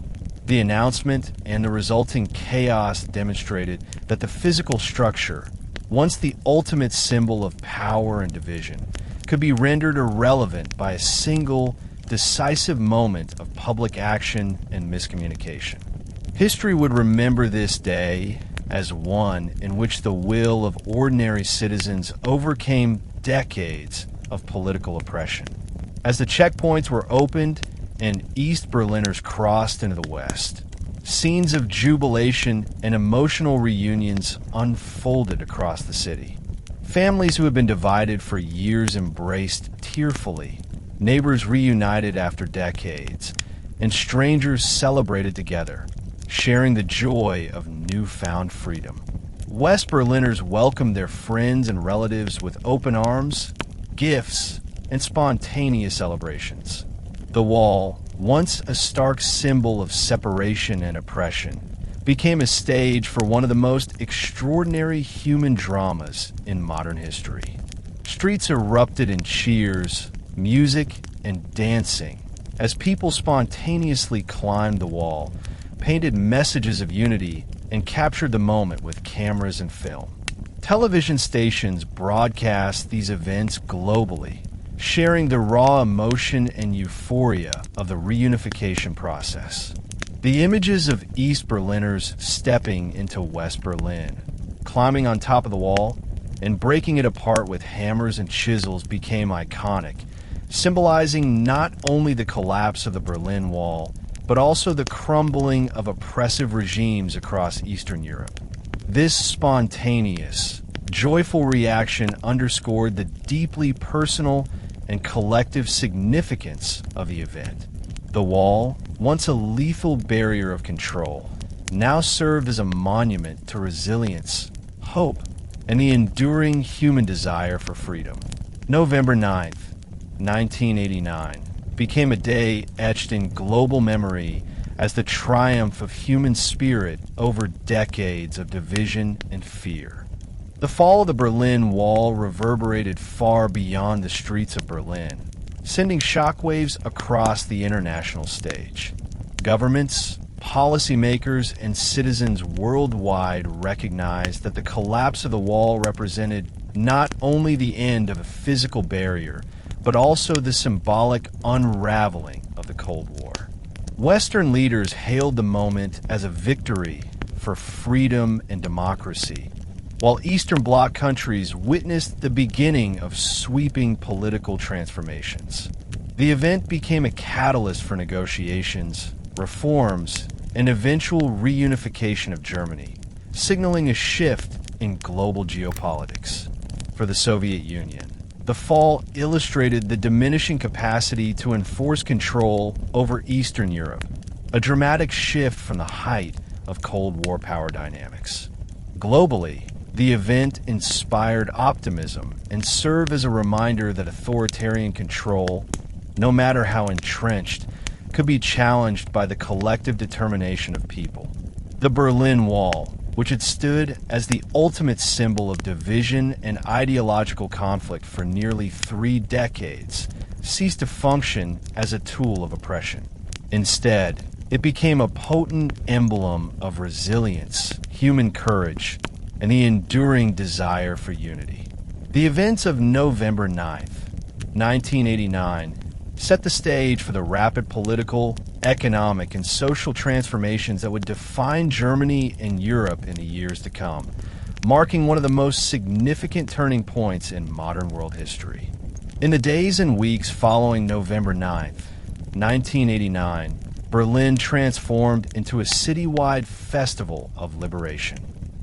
The announcement and the resulting chaos demonstrated that the physical structure, once the ultimate symbol of power and division, could be rendered irrelevant by a single, decisive moment of public action and miscommunication. History would remember this day as one in which the will of ordinary citizens overcame decades of political oppression. As the checkpoints were opened and East Berliners crossed into the West, scenes of jubilation and emotional reunions unfolded across the city. Families who had been divided for years embraced tearfully, neighbors reunited after decades, and strangers celebrated together, sharing the joy of newfound freedom. West Berliners welcomed their friends and relatives with open arms, gifts, and spontaneous celebrations. The wall, once a stark symbol of separation and oppression, became a stage for one of the most extraordinary human dramas in modern history. Streets erupted in cheers, music, and dancing as people spontaneously climbed the wall, painted messages of unity, and captured the moment with cameras and film. Television stations broadcast these events globally, sharing the raw emotion and euphoria of the reunification process. The images of East Berliners stepping into West Berlin, climbing on top of the wall, and breaking it apart with hammers and chisels became iconic, symbolizing not only the collapse of the Berlin Wall, but also the crumbling of oppressive regimes across Eastern Europe. This spontaneous, joyful reaction underscored the deeply personal and collective significance of the event. The wall, once a lethal barrier of control, now served as a monument to resilience, hope, and the enduring human desire for freedom. November 9th, 1989, became a day etched in global memory as the triumph of human spirit over decades of division and fear. The fall of the Berlin Wall reverberated far beyond the streets of Berlin, sending shockwaves across the international stage. Governments, policymakers, and citizens worldwide recognized that the collapse of the wall represented not only the end of a physical barrier, but also the symbolic unraveling of the Cold War. Western leaders hailed the moment as a victory for freedom and democracy, while Eastern Bloc countries witnessed the beginning of sweeping political transformations. The event became a catalyst for negotiations, reforms, and eventual reunification of Germany, signaling a shift in global geopolitics. For the Soviet Union, the fall illustrated the diminishing capacity to enforce control over Eastern Europe, a dramatic shift from the height of Cold War power dynamics. Globally, the event inspired optimism and served as a reminder that authoritarian control, no matter how entrenched, could be challenged by the collective determination of people. The Berlin Wall, which had stood as the ultimate symbol of division and ideological conflict for nearly 3 decades, ceased to function as a tool of oppression. Instead, it became a potent emblem of resilience, human courage, and the enduring desire for unity. The events of November 9th, 1989, set the stage for the rapid political, economic, and social transformations that would define Germany and Europe in the years to come, marking one of the most significant turning points in modern world history. In the days and weeks following November 9th, 1989, Berlin transformed into a citywide festival of liberation.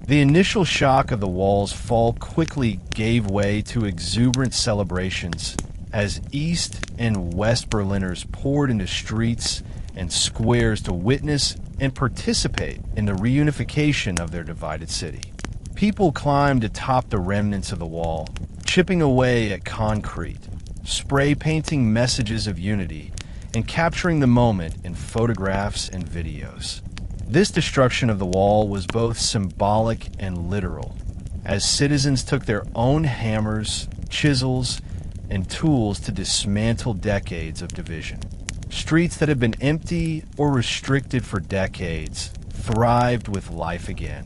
The initial shock of the wall's fall quickly gave way to exuberant celebrations as East and West Berliners poured into streets and squares to witness and participate in the reunification of their divided city. People climbed atop the remnants of the wall, chipping away at concrete, spray painting messages of unity, and capturing the moment in photographs and videos. This destruction of the wall was both symbolic and literal, as citizens took their own hammers, chisels, and tools to dismantle decades of division. Streets that had been empty or restricted for decades thrived with life again.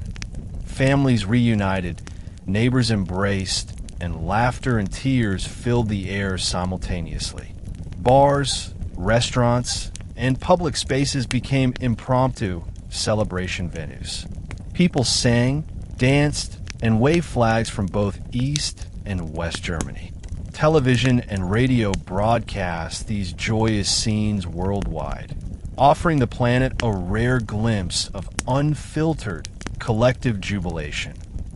Families reunited, neighbors embraced, and laughter and tears filled the air simultaneously. Bars, restaurants, and public spaces became impromptu celebration venues. People sang, danced, and waved flags from both East and West Germany. Television and radio broadcast these joyous scenes worldwide, offering the planet a rare glimpse of unfiltered collective jubilation.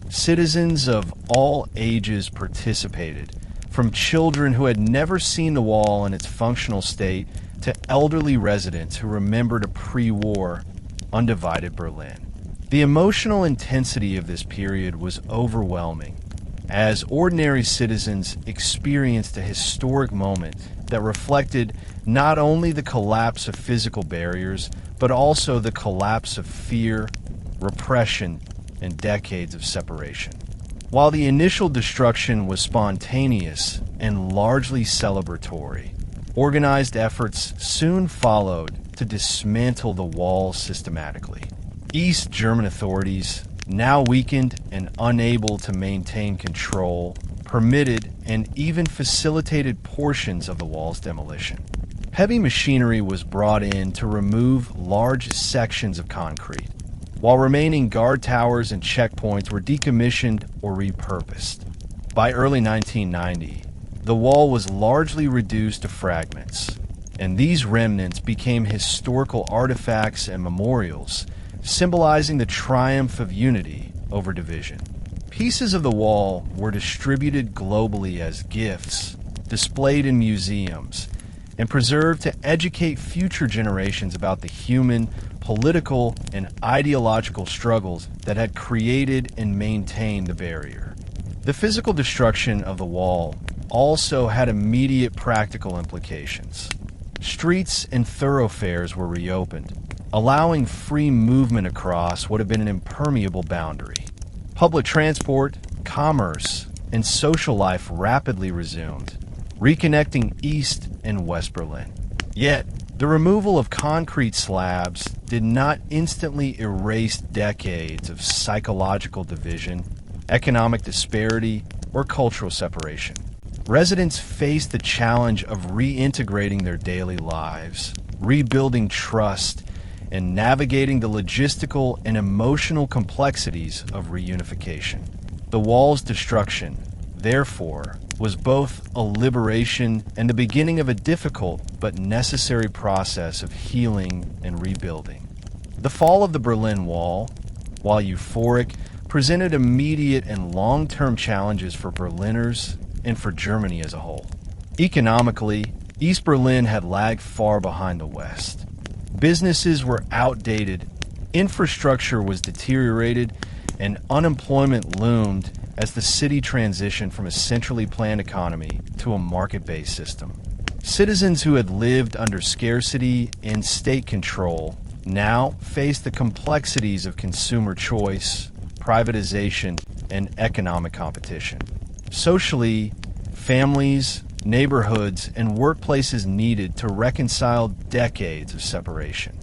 Citizens of all ages participated, from children who had never seen the wall in its functional state to elderly residents who remembered a pre-war, undivided Berlin. The emotional intensity of this period was overwhelming, as ordinary citizens experienced a historic moment that reflected not only the collapse of physical barriers, but also the collapse of fear, repression, and decades of separation. While the initial destruction was spontaneous and largely celebratory, organized efforts soon followed to dismantle the wall systematically. East German authorities, now weakened and unable to maintain control, permitted and even facilitated portions of the wall's demolition. Heavy machinery was brought in to remove large sections of concrete, while remaining guard towers and checkpoints were decommissioned or repurposed. By early 1990, the wall was largely reduced to fragments, and these remnants became historical artifacts and memorials, symbolizing the triumph of unity over division. Pieces of the wall were distributed globally as gifts, displayed in museums, and preserved to educate future generations about the human, political, and ideological struggles that had created and maintained the barrier. The physical destruction of the wall also had immediate practical implications. Streets and thoroughfares were reopened, allowing free movement across what had been an impermeable boundary. Public transport, commerce, and social life rapidly resumed, reconnecting East and West Berlin. Yet, the removal of concrete slabs did not instantly erase decades of psychological division, economic disparity, or cultural separation. Residents faced the challenge of reintegrating their daily lives, rebuilding trust, and navigating the logistical and emotional complexities of reunification. The wall's destruction, therefore, was both a liberation and the beginning of a difficult but necessary process of healing and rebuilding. The fall of the Berlin Wall, while euphoric, presented immediate and long-term challenges for Berliners and for Germany as a whole. Economically, East Berlin had lagged far behind the West. Businesses were outdated, infrastructure was deteriorated, and unemployment loomed as the city transitioned from a centrally planned economy to a market-based system. Citizens who had lived under scarcity and state control now faced the complexities of consumer choice, privatization, and economic competition. Socially, families, neighborhoods, and workplaces needed to reconcile decades of separation.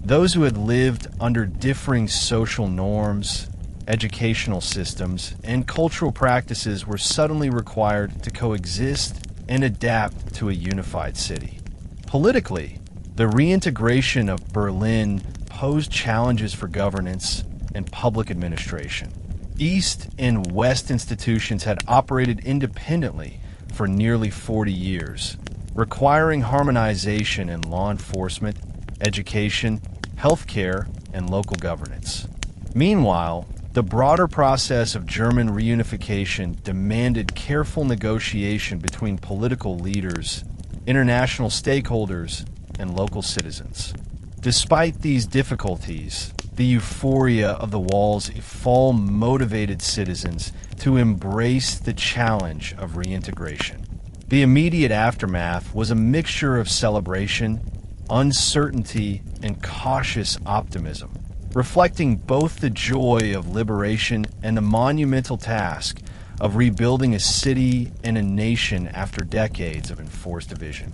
Those who had lived under differing social norms, educational systems, and cultural practices were suddenly required to coexist and adapt to a unified city. Politically, the reintegration of Berlin posed challenges for governance and public administration. East and West institutions had operated independently for nearly 40 years, requiring harmonization in law enforcement, education, healthcare, and local governance. Meanwhile, the broader process of German reunification demanded careful negotiation between political leaders, international stakeholders, and local citizens. Despite these difficulties, the euphoria of the wall's fall motivated citizens to embrace the challenge of reintegration. The immediate aftermath was a mixture of celebration, uncertainty, and cautious optimism, reflecting both the joy of liberation and the monumental task of rebuilding a city and a nation after decades of enforced division.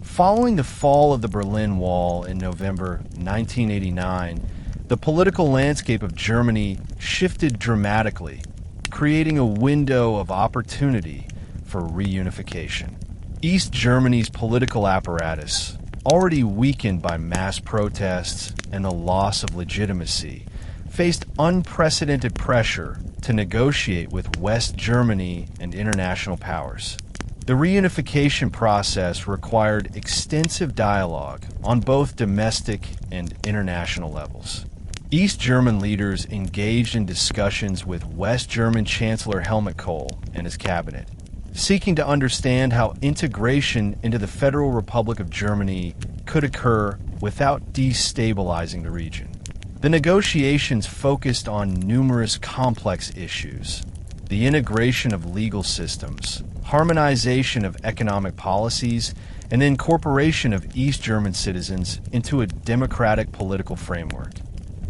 Following the fall of the Berlin Wall in November 1989, the political landscape of Germany shifted dramatically, creating a window of opportunity for reunification. East Germany's political apparatus, already weakened by mass protests and the loss of legitimacy, faced unprecedented pressure to negotiate with West Germany and international powers. The reunification process required extensive dialogue on both domestic and international levels. East German leaders engaged in discussions with West German Chancellor Helmut Kohl and his cabinet, seeking to understand how integration into the Federal Republic of Germany could occur without destabilizing the region. The negotiations focused on numerous complex issues: the integration of legal systems, harmonization of economic policies, and the incorporation of East German citizens into a democratic political framework.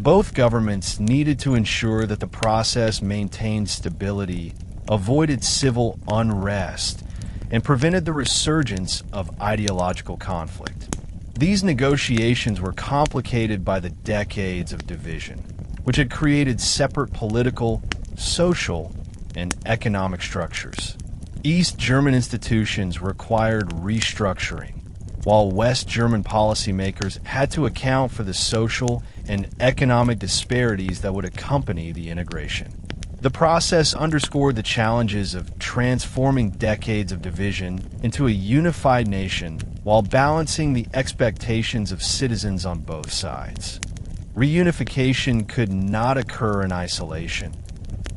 Both governments needed to ensure that the process maintained stability, avoided civil unrest, and prevented the resurgence of ideological conflict. These negotiations were complicated by the decades of division, which had created separate political, social, and economic structures. East German institutions required restructuring, while West German policymakers had to account for the social and economic disparities that would accompany the integration. The process underscored the challenges of transforming decades of division into a unified nation while balancing the expectations of citizens on both sides. Reunification could not occur in isolation.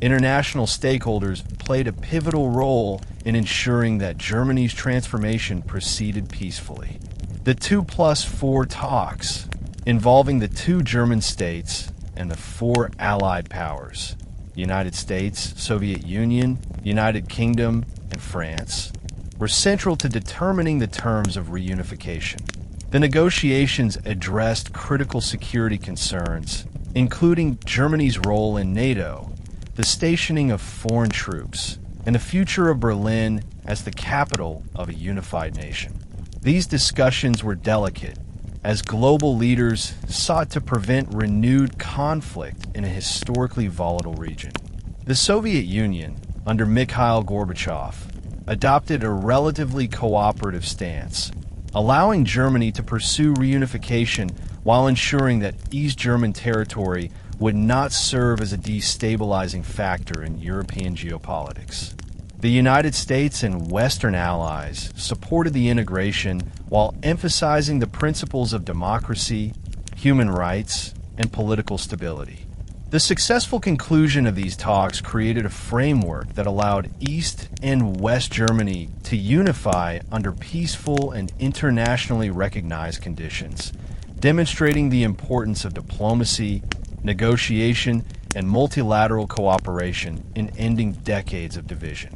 International stakeholders played a pivotal role in ensuring that Germany's transformation proceeded peacefully. The 2+4 talks, involving the two German states and the four Allied powers, United States, Soviet Union, United Kingdom, and France, were central to determining the terms of reunification. The negotiations addressed critical security concerns, including Germany's role in NATO, the stationing of foreign troops, and the future of Berlin as the capital of a unified nation. These discussions were delicate, as global leaders sought to prevent renewed conflict in a historically volatile region. The Soviet Union, under Mikhail Gorbachev, adopted a relatively cooperative stance, allowing Germany to pursue reunification while ensuring that East German territory would not serve as a destabilizing factor in European geopolitics. The United States and Western allies supported the integration while emphasizing the principles of democracy, human rights, and political stability. The successful conclusion of these talks created a framework that allowed East and West Germany to unify under peaceful and internationally recognized conditions, demonstrating the importance of diplomacy, negotiation, and multilateral cooperation in ending decades of division.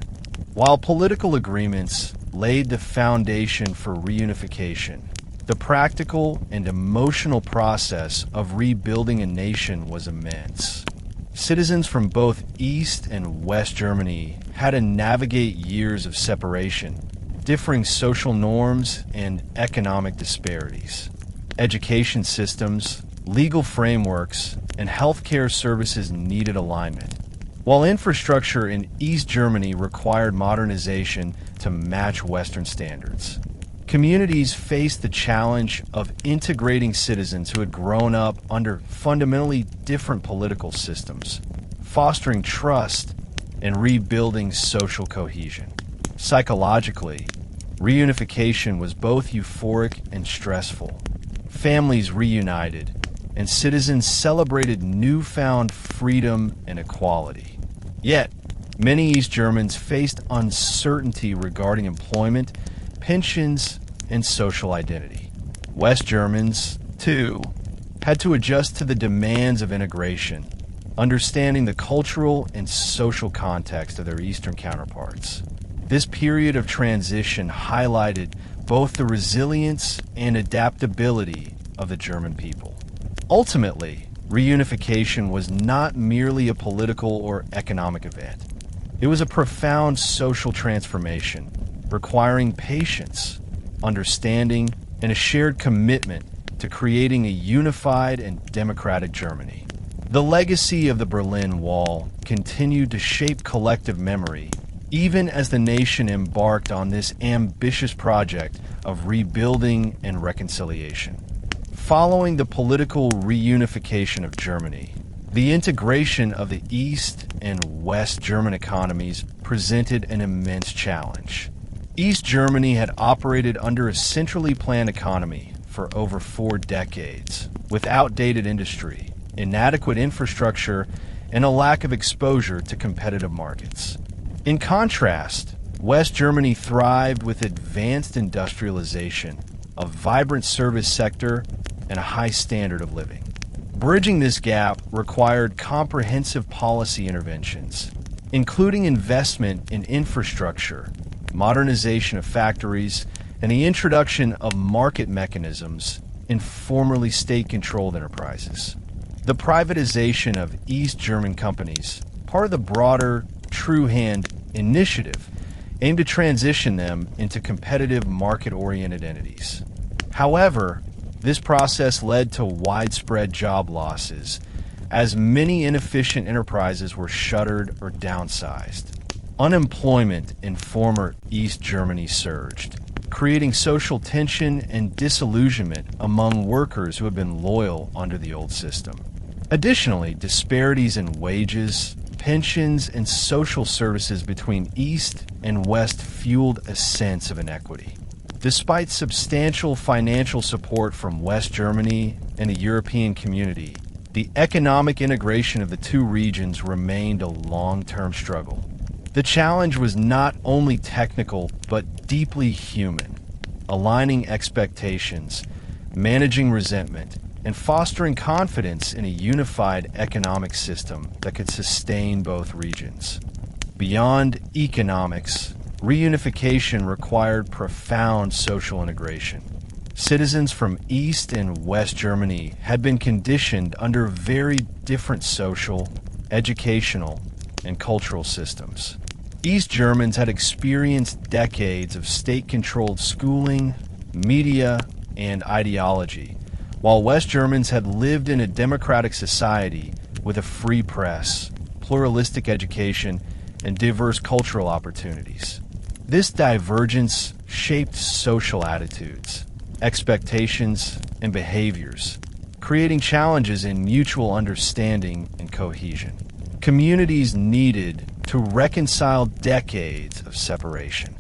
While political agreements laid the foundation for reunification, the practical and emotional process of rebuilding a nation was immense. Citizens from both East and West Germany had to navigate years of separation, differing social norms, and economic disparities. Education systems, legal frameworks, and healthcare services needed alignment, while infrastructure in East Germany required modernization to match Western standards. Communities faced the challenge of integrating citizens who had grown up under fundamentally different political systems, fostering trust and rebuilding social cohesion. Psychologically, reunification was both euphoric and stressful. Families reunited, and citizens celebrated newfound freedom and equality. Yet, many East Germans faced uncertainty regarding employment, pensions, and social identity. West Germans, too, had to adjust to the demands of integration, understanding the cultural and social context of their Eastern counterparts. This period of transition highlighted both the resilience and adaptability of the German people. Ultimately, reunification was not merely a political or economic event. It was a profound social transformation, requiring patience, understanding, and a shared commitment to creating a unified and democratic Germany. The legacy of the Berlin Wall continued to shape collective memory, even as the nation embarked on this ambitious project of rebuilding and reconciliation. Following the political reunification of Germany, the integration of the East and West German economies presented an immense challenge. East Germany had operated under a centrally planned economy for over 4 decades, with outdated industry, inadequate infrastructure, and a lack of exposure to competitive markets. In contrast, West Germany thrived with advanced industrialization, a vibrant service sector, and a high standard of living. Bridging this gap required comprehensive policy interventions, including investment in infrastructure, modernization of factories, and the introduction of market mechanisms in formerly state-controlled enterprises. The privatization of East German companies, part of the broader True Hand initiative, aimed to transition them into competitive market-oriented entities. However, this process led to widespread job losses, as many inefficient enterprises were shuttered or downsized. Unemployment in former East Germany surged, creating social tension and disillusionment among workers who had been loyal under the old system. Additionally, disparities in wages, pensions, and social services between East and West fueled a sense of inequity. Despite substantial financial support from West Germany and the European community, the economic integration of the two regions remained a long-term struggle. The challenge was not only technical, but deeply human, aligning expectations, managing resentment, and fostering confidence in a unified economic system that could sustain both regions. Beyond economics, reunification required profound social integration. Citizens from East and West Germany had been conditioned under very different social, educational, and cultural systems. East Germans had experienced decades of state-controlled schooling, media, and ideology, while West Germans had lived in a democratic society with a free press, pluralistic education, and diverse cultural opportunities. This divergence shaped social attitudes, expectations, and behaviors, creating challenges in mutual understanding and cohesion. Communities needed to reconcile decades of separation.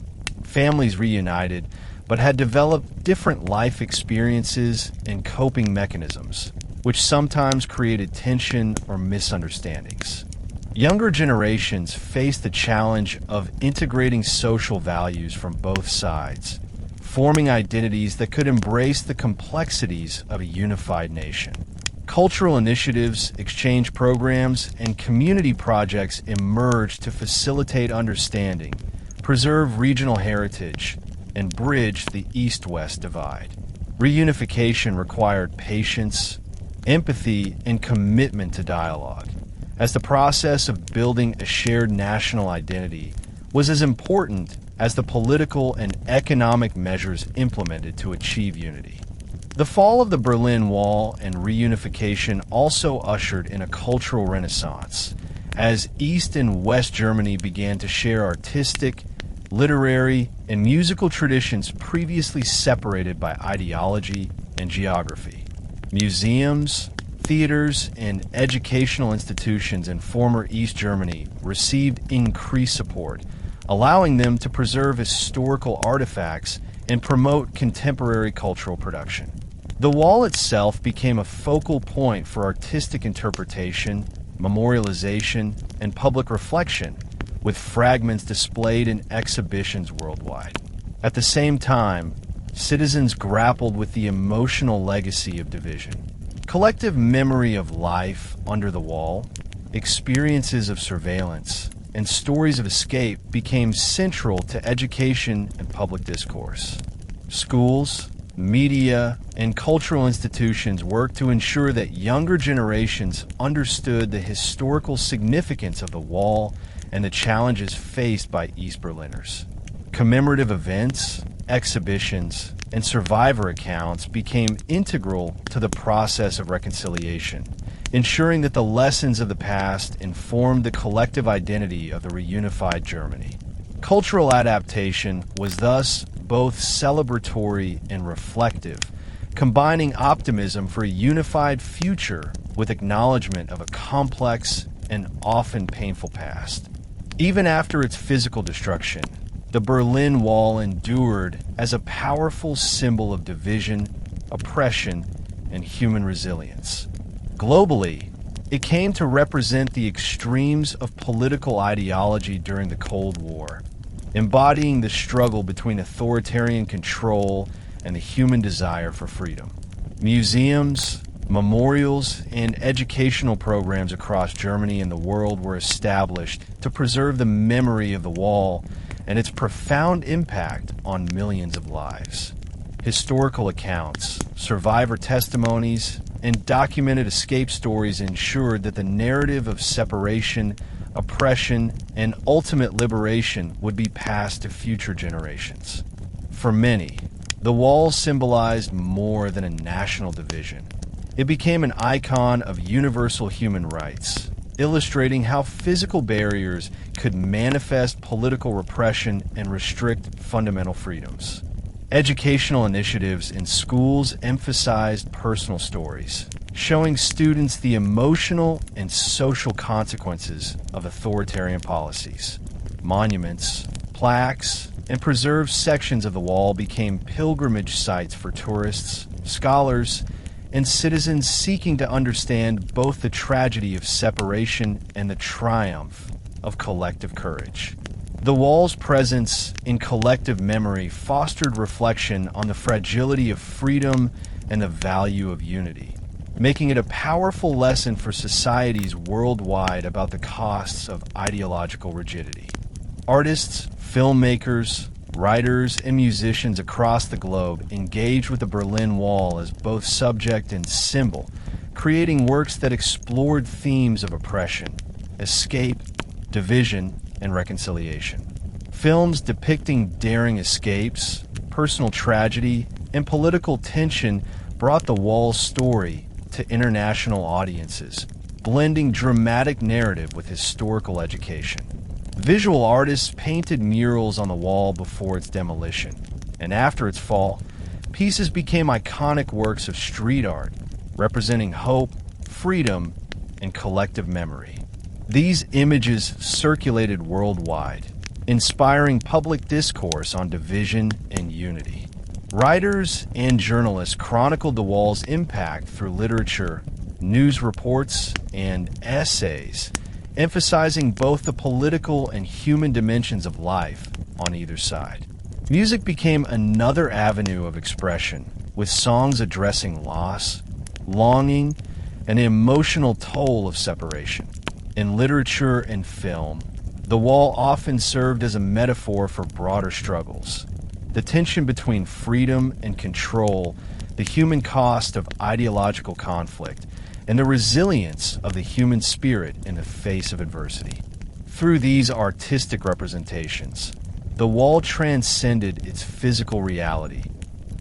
Families reunited, but had developed different life experiences and coping mechanisms, which sometimes created tension or misunderstandings. Younger generations faced the challenge of integrating social values from both sides, forming identities that could embrace the complexities of a unified nation. Cultural initiatives, exchange programs, and community projects emerged to facilitate understanding, preserve regional heritage, and bridge the East-West divide. Reunification required patience, empathy, and commitment to dialogue, as the process of building a shared national identity was as important as the political and economic measures implemented to achieve unity. The fall of the Berlin Wall and reunification also ushered in a cultural renaissance, as East and West Germany began to share artistic, literary, and musical traditions previously separated by ideology and geography. Museums, theaters, and educational institutions in former East Germany received increased support, allowing them to preserve historical artifacts and promote contemporary cultural production. The wall itself became a focal point for artistic interpretation, memorialization, and public reflection, with fragments displayed in exhibitions worldwide. At the same time, citizens grappled with the emotional legacy of division. Collective memory of life under the wall, experiences of surveillance, and stories of escape became central to education and public discourse. Schools, media, and cultural institutions worked to ensure that younger generations understood the historical significance of the wall and the challenges faced by East Berliners. Commemorative events, exhibitions, and survivor accounts became integral to the process of reconciliation, ensuring that the lessons of the past informed the collective identity of the reunified Germany. Cultural adaptation was thus both celebratory and reflective, combining optimism for a unified future with acknowledgement of a complex and often painful past. Even after its physical destruction, the Berlin Wall endured as a powerful symbol of division, oppression, and human resilience. Globally, it came to represent the extremes of political ideology during the Cold War, embodying the struggle between authoritarian control and the human desire for freedom. Museums, memorials, and educational programs across Germany and the world were established to preserve the memory of the wall and its profound impact on millions of lives. Historical accounts, survivor testimonies, and documented escape stories ensured that the narrative of separation, oppression, and ultimate liberation would be passed to future generations. For many, the wall symbolized more than a national division. It became an icon of universal human rights, illustrating how physical barriers could manifest political repression and restrict fundamental freedoms. Educational initiatives in schools emphasized personal stories, showing students the emotional and social consequences of authoritarian policies. Monuments, plaques, and preserved sections of the wall became pilgrimage sites for tourists, scholars, and citizens seeking to understand both the tragedy of separation and the triumph of collective courage. The wall's presence in collective memory fostered reflection on the fragility of freedom and the value of unity, making it a powerful lesson for societies worldwide about the costs of ideological rigidity. Artists, filmmakers, writers, and musicians across the globe engaged with the Berlin Wall as both subject and symbol, creating works that explored themes of oppression, escape, division, and reconciliation. Films depicting daring escapes, personal tragedy, and political tension brought the Wall's story to international audiences, blending dramatic narrative with historical education. Visual artists painted murals on the wall before its demolition, and after its fall, pieces became iconic works of street art, representing hope, freedom, and collective memory. These images circulated worldwide, inspiring public discourse on division and unity. Writers and journalists chronicled the wall's impact through literature, news reports, and essays, emphasizing both the political and human dimensions of life on either side. Music became another avenue of expression, with songs addressing loss, longing, and the emotional toll of separation. In literature and film, the wall often served as a metaphor for broader struggles. The tension between freedom and control, the human cost of ideological conflict, and the resilience of the human spirit in the face of adversity. Through these artistic representations, the wall transcended its physical reality,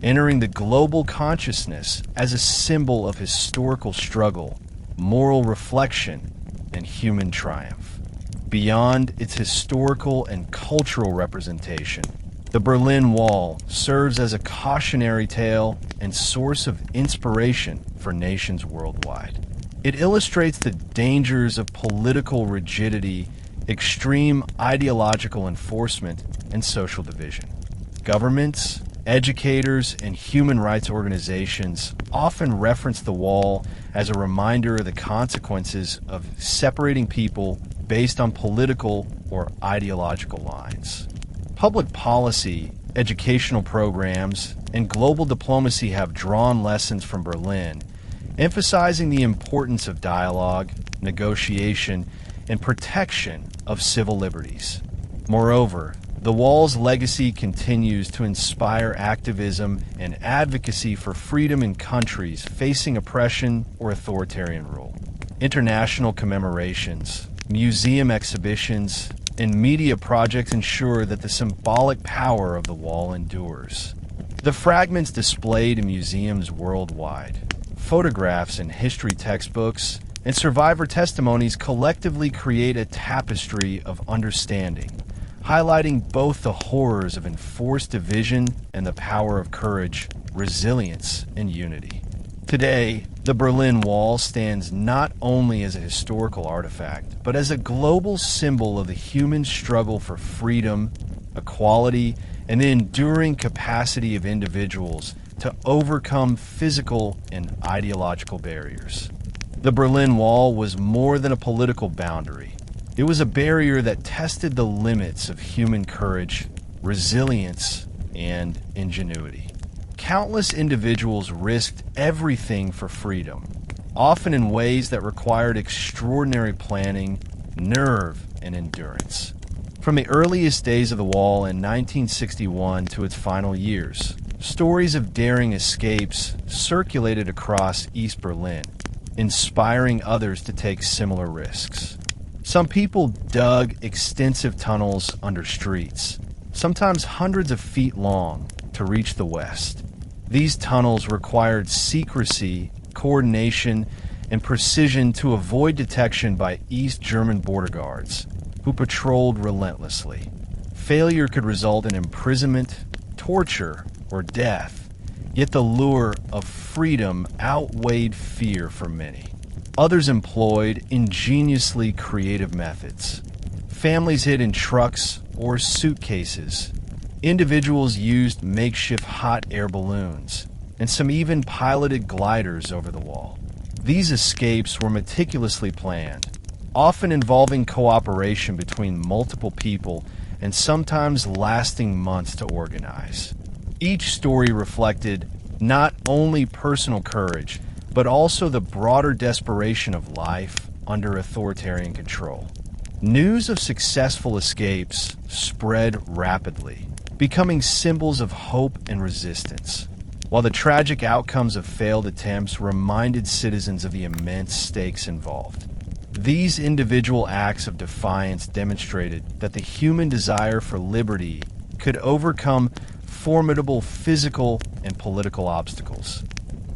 entering the global consciousness as a symbol of historical struggle, moral reflection, and human triumph. Beyond its historical and cultural representation, the Berlin Wall serves as a cautionary tale and source of inspiration for nations worldwide. It illustrates the dangers of political rigidity, extreme ideological enforcement, and social division. Governments, educators, and human rights organizations often reference the wall as a reminder of the consequences of separating people based on political or ideological lines. Public policy, educational programs, and global diplomacy have drawn lessons from Berlin, emphasizing the importance of dialogue, negotiation, and protection of civil liberties. Moreover, the wall's legacy continues to inspire activism and advocacy for freedom in countries facing oppression or authoritarian rule. International commemorations, museum exhibitions, and media projects ensure that the symbolic power of the wall endures. The fragments displayed in museums worldwide, photographs in history textbooks, and survivor testimonies collectively create a tapestry of understanding, highlighting both the horrors of enforced division and the power of courage, resilience, and unity. Today, the Berlin Wall stands not only as a historical artifact, but as a global symbol of the human struggle for freedom, equality, and the enduring capacity of individuals to overcome physical and ideological barriers. The Berlin Wall was more than a political boundary. It was a barrier that tested the limits of human courage, resilience, and ingenuity. Countless individuals risked everything for freedom, often in ways that required extraordinary planning, nerve, and endurance. From the earliest days of the wall in 1961 to its final years, Stories of daring escapes circulated across East Berlin, inspiring others to take similar risks. Some people dug extensive tunnels under streets, sometimes hundreds of feet long, to reach the west. These tunnels required secrecy, coordination, and precision to avoid detection by East German border guards, who patrolled relentlessly. Failure could result in imprisonment, torture, or death, yet the lure of freedom outweighed fear for many. Others employed ingeniously creative methods. Families hid in trucks or suitcases. Individuals used makeshift hot air balloons, and some even piloted gliders over the wall. These escapes were meticulously planned, often involving cooperation between multiple people and sometimes lasting months to organize. Each story reflected not only personal courage, but also the broader desperation of life under authoritarian control. News of successful escapes spread rapidly, becoming symbols of hope and resistance, while the tragic outcomes of failed attempts reminded citizens of the immense stakes involved. These individual acts of defiance demonstrated that the human desire for liberty could overcome formidable physical and political obstacles.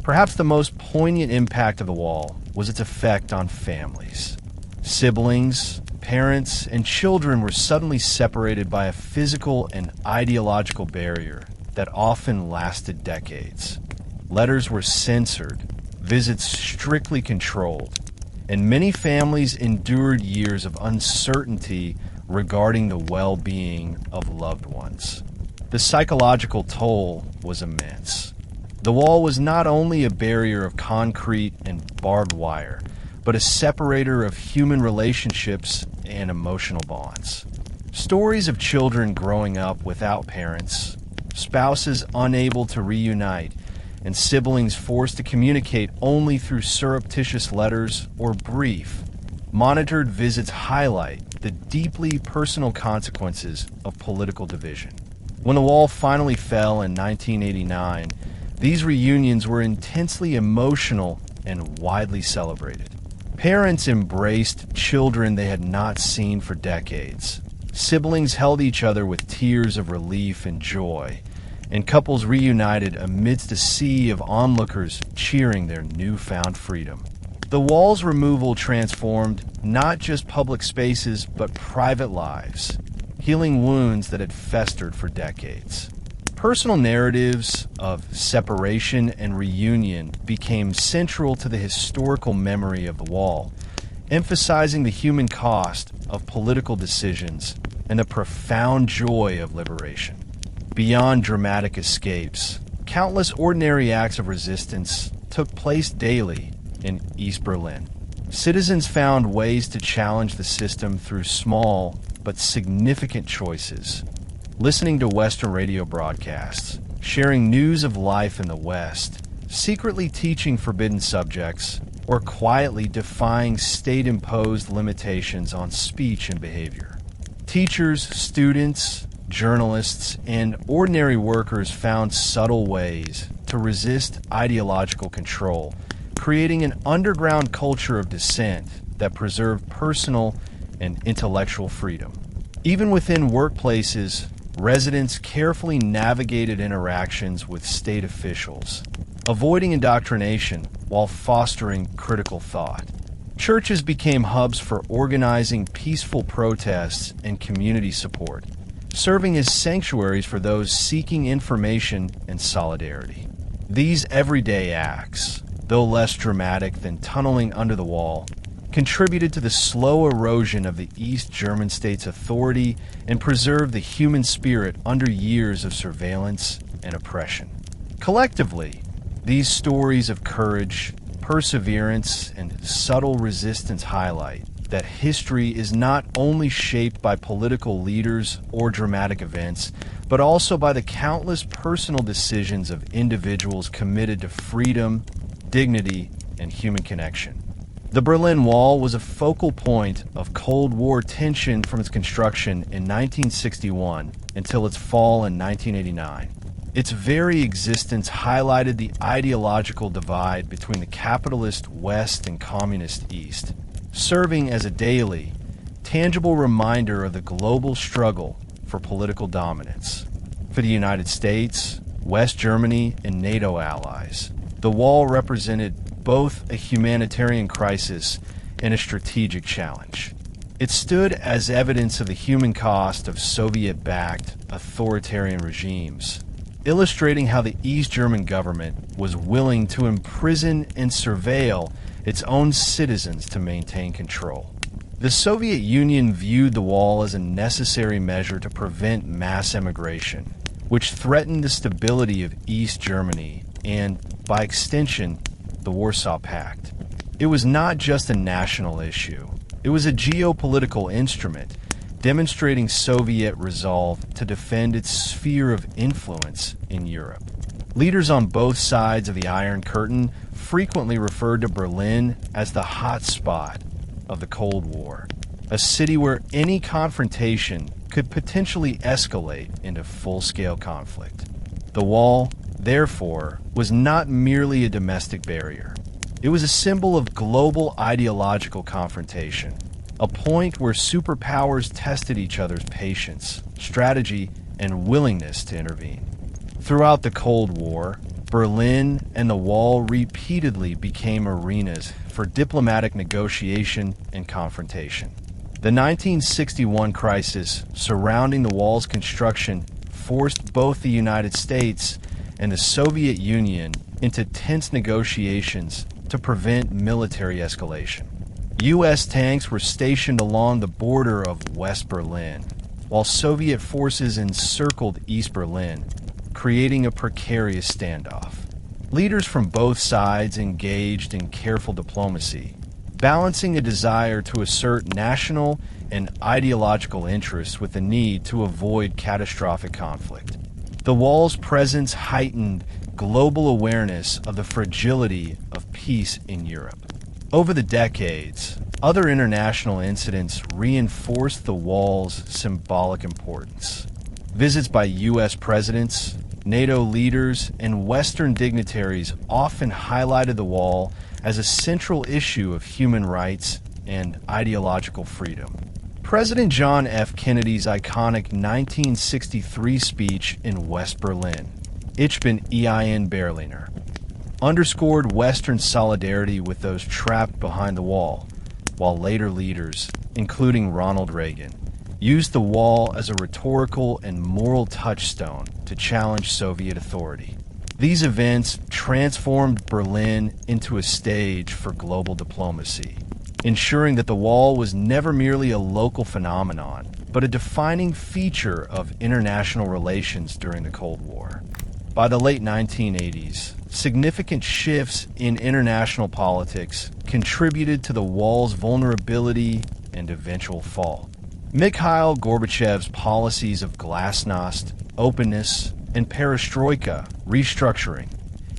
Perhaps the most poignant impact of the wall was its effect on families. Siblings, parents, and children were suddenly separated by a physical and ideological barrier that often lasted decades. Letters were censored, visits strictly controlled, and many families endured years of uncertainty regarding the well-being of loved ones. The psychological toll was immense. The wall was not only a barrier of concrete and barbed wire, but a separator of human relationships and emotional bonds. Stories of children growing up without parents, spouses unable to reunite, and siblings forced to communicate only through surreptitious letters or brief, monitored visits highlight the deeply personal consequences of political division. When the wall finally fell in 1989, these reunions were intensely emotional and widely celebrated. Parents embraced children they had not seen for decades. Siblings held each other with tears of relief and joy, and couples reunited amidst a sea of onlookers cheering their newfound freedom. The wall's removal transformed not just public spaces, but private lives, healing wounds that had festered for decades. Personal narratives of separation and reunion became central to the historical memory of the wall, emphasizing the human cost of political decisions and the profound joy of liberation. Beyond dramatic escapes, countless ordinary acts of resistance took place daily in East Berlin. Citizens found ways to challenge the system through small but significant choices. Listening to Western radio broadcasts, sharing news of life in the West, secretly teaching forbidden subjects, or quietly defying state-imposed limitations on speech and behavior. Teachers, students, journalists, and ordinary workers found subtle ways to resist ideological control, creating an underground culture of dissent that preserved personal and intellectual freedom. Even within workplaces, residents carefully navigated interactions with state officials, avoiding indoctrination while fostering critical thought. Churches became hubs for organizing peaceful protests and community support, serving as sanctuaries for those seeking information and solidarity. These everyday acts, though less dramatic than tunneling under the wall, contributed to the slow erosion of the East German state's authority and preserved the human spirit under years of surveillance and oppression. Collectively, these stories of courage, perseverance, and subtle resistance highlight that history is not only shaped by political leaders or dramatic events, but also by the countless personal decisions of individuals committed to freedom, dignity, and human connection. The Berlin Wall was a focal point of Cold War tension from its construction in 1961 until its fall in 1989. Its very existence highlighted the ideological divide between the capitalist West and communist East, serving as a daily, tangible reminder of the global struggle for political dominance. For the United States, West Germany, and NATO allies, the wall represented both a humanitarian crisis and a strategic challenge. It stood as evidence of the human cost of Soviet-backed authoritarian regimes, illustrating how the East German government was willing to imprison and surveil its own citizens to maintain control. The Soviet Union viewed the wall as a necessary measure to prevent mass emigration, which threatened the stability of East Germany and, by extension, the Warsaw Pact. It was not just a national issue. It was a geopolitical instrument, demonstrating Soviet resolve to defend its sphere of influence in Europe. Leaders on both sides of the Iron Curtain frequently referred to Berlin as the hot spot of the Cold War, a city where any confrontation could potentially escalate into full-scale conflict. The wall, therefore, was not merely a domestic barrier. It was a symbol of global ideological confrontation, a point where superpowers tested each other's patience, strategy, and willingness to intervene. Throughout the Cold War, Berlin and the Wall repeatedly became arenas for diplomatic negotiation and confrontation. The 1961 crisis surrounding the Wall's construction forced both the United States and the Soviet Union into tense negotiations to prevent military escalation. U.S. tanks were stationed along the border of West Berlin, while Soviet forces encircled East Berlin, creating a precarious standoff. Leaders from both sides engaged in careful diplomacy, balancing a desire to assert national and ideological interests with the need to avoid catastrophic conflict. The wall's presence heightened global awareness of the fragility of peace in Europe. Over the decades, other international incidents reinforced the wall's symbolic importance. Visits by U.S. presidents, NATO leaders, and Western dignitaries often highlighted the wall as a central issue of human rights and ideological freedom. President John F. Kennedy's iconic 1963 speech in West Berlin, Ich bin ein Berliner, underscored Western solidarity with those trapped behind the wall, while later leaders, including Ronald Reagan, used the wall as a rhetorical and moral touchstone to challenge Soviet authority. These events transformed Berlin into a stage for global diplomacy, ensuring that the wall was never merely a local phenomenon, but a defining feature of international relations during the Cold War. By the late 1980s, significant shifts in international politics contributed to the wall's vulnerability and eventual fall. Mikhail Gorbachev's policies of glasnost, openness, and perestroika restructuring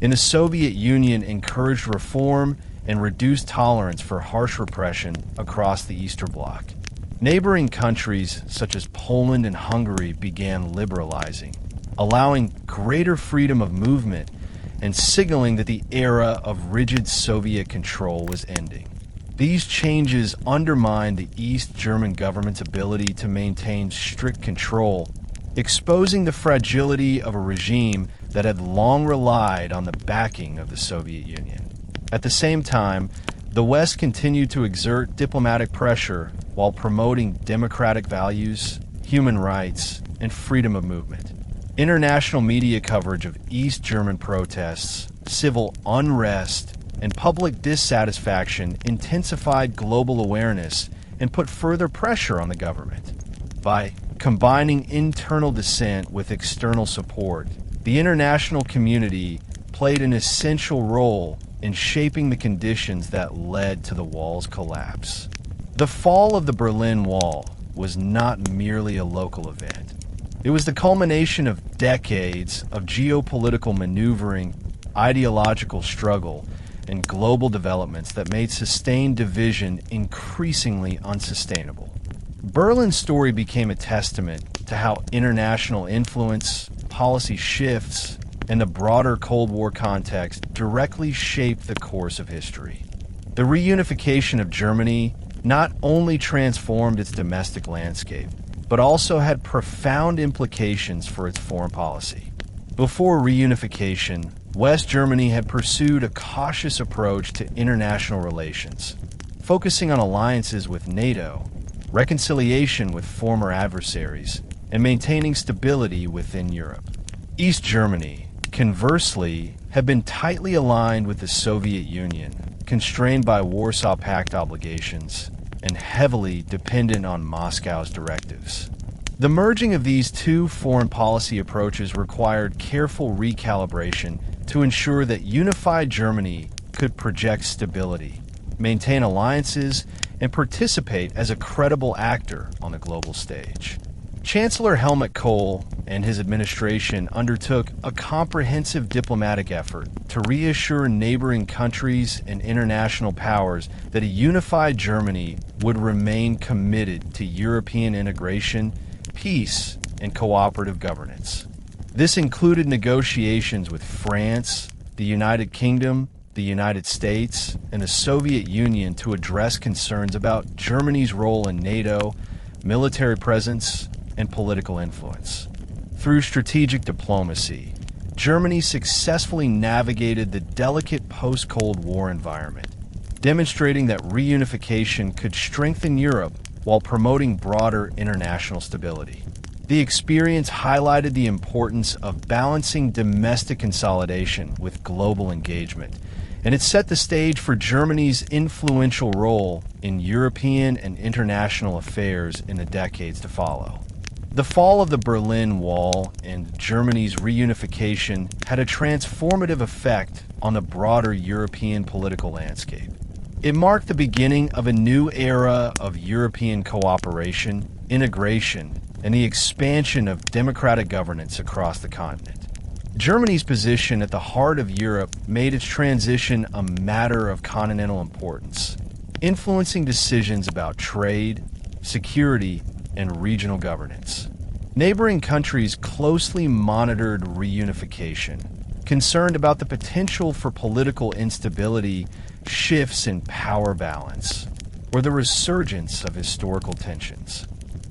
in the Soviet Union encouraged reform and reduced tolerance for harsh repression across the Eastern Bloc. Neighboring countries such as Poland and Hungary began liberalizing, allowing greater freedom of movement and signaling that the era of rigid Soviet control was ending. These changes undermined the East German government's ability to maintain strict control, exposing the fragility of a regime that had long relied on the backing of the Soviet Union. At the same time, the West continued to exert diplomatic pressure while promoting democratic values, human rights, and freedom of movement. International media coverage of East German protests, civil unrest, and public dissatisfaction intensified global awareness and put further pressure on the government. By combining internal dissent with external support, the international community played an essential role in shaping the conditions that led to the wall's collapse. The fall of the Berlin Wall was not merely a local event. It was the culmination of decades of geopolitical maneuvering, ideological struggle, and global developments that made sustained division increasingly unsustainable. Berlin's story became a testament to how international influence, policy shifts and the broader Cold War context directly shaped the course of history. The reunification of Germany not only transformed its domestic landscape, but also had profound implications for its foreign policy. Before reunification, West Germany had pursued a cautious approach to international relations, focusing on alliances with NATO, reconciliation with former adversaries, and maintaining stability within Europe. East Germany, conversely, had been tightly aligned with the Soviet Union, constrained by Warsaw Pact obligations, and heavily dependent on Moscow's directives. The merging of these two foreign policy approaches required careful recalibration to ensure that unified Germany could project stability, maintain alliances, and participate as a credible actor on the global stage. Chancellor Helmut Kohl and his administration undertook a comprehensive diplomatic effort to reassure neighboring countries and international powers that a unified Germany would remain committed to European integration, peace, and cooperative governance. This included negotiations with France, the United Kingdom, the United States, and the Soviet Union to address concerns about Germany's role in NATO, military presence, and political influence. Through strategic diplomacy, Germany successfully navigated the delicate post-Cold War environment, demonstrating that reunification could strengthen Europe while promoting broader international stability. The experience highlighted the importance of balancing domestic consolidation with global engagement, and it set the stage for Germany's influential role in European and international affairs in the decades to follow. The fall of the Berlin Wall and Germany's reunification had a transformative effect on the broader European political landscape. It marked the beginning of a new era of European cooperation, integration, and the expansion of democratic governance across the continent. Germany's position at the heart of Europe made its transition a matter of continental importance, influencing decisions about trade, security, and regional governance. Neighboring countries closely monitored reunification, concerned about the potential for political instability, shifts in power balance, or the resurgence of historical tensions.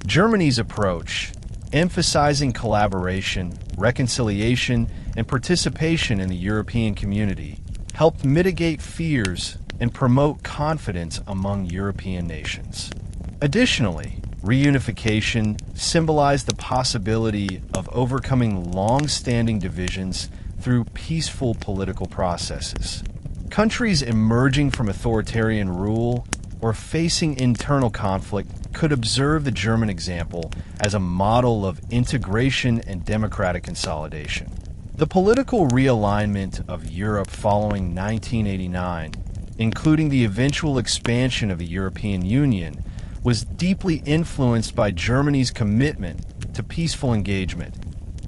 Germany's approach, emphasizing collaboration, reconciliation, and participation in the European community, helped mitigate fears and promote confidence among European nations. Additionally, reunification symbolized the possibility of overcoming long-standing divisions through peaceful political processes. Countries emerging from authoritarian rule or facing internal conflict could observe the German example as a model of integration and democratic consolidation. The political realignment of Europe following 1989, including the eventual expansion of the European Union, was deeply influenced by Germany's commitment to peaceful engagement,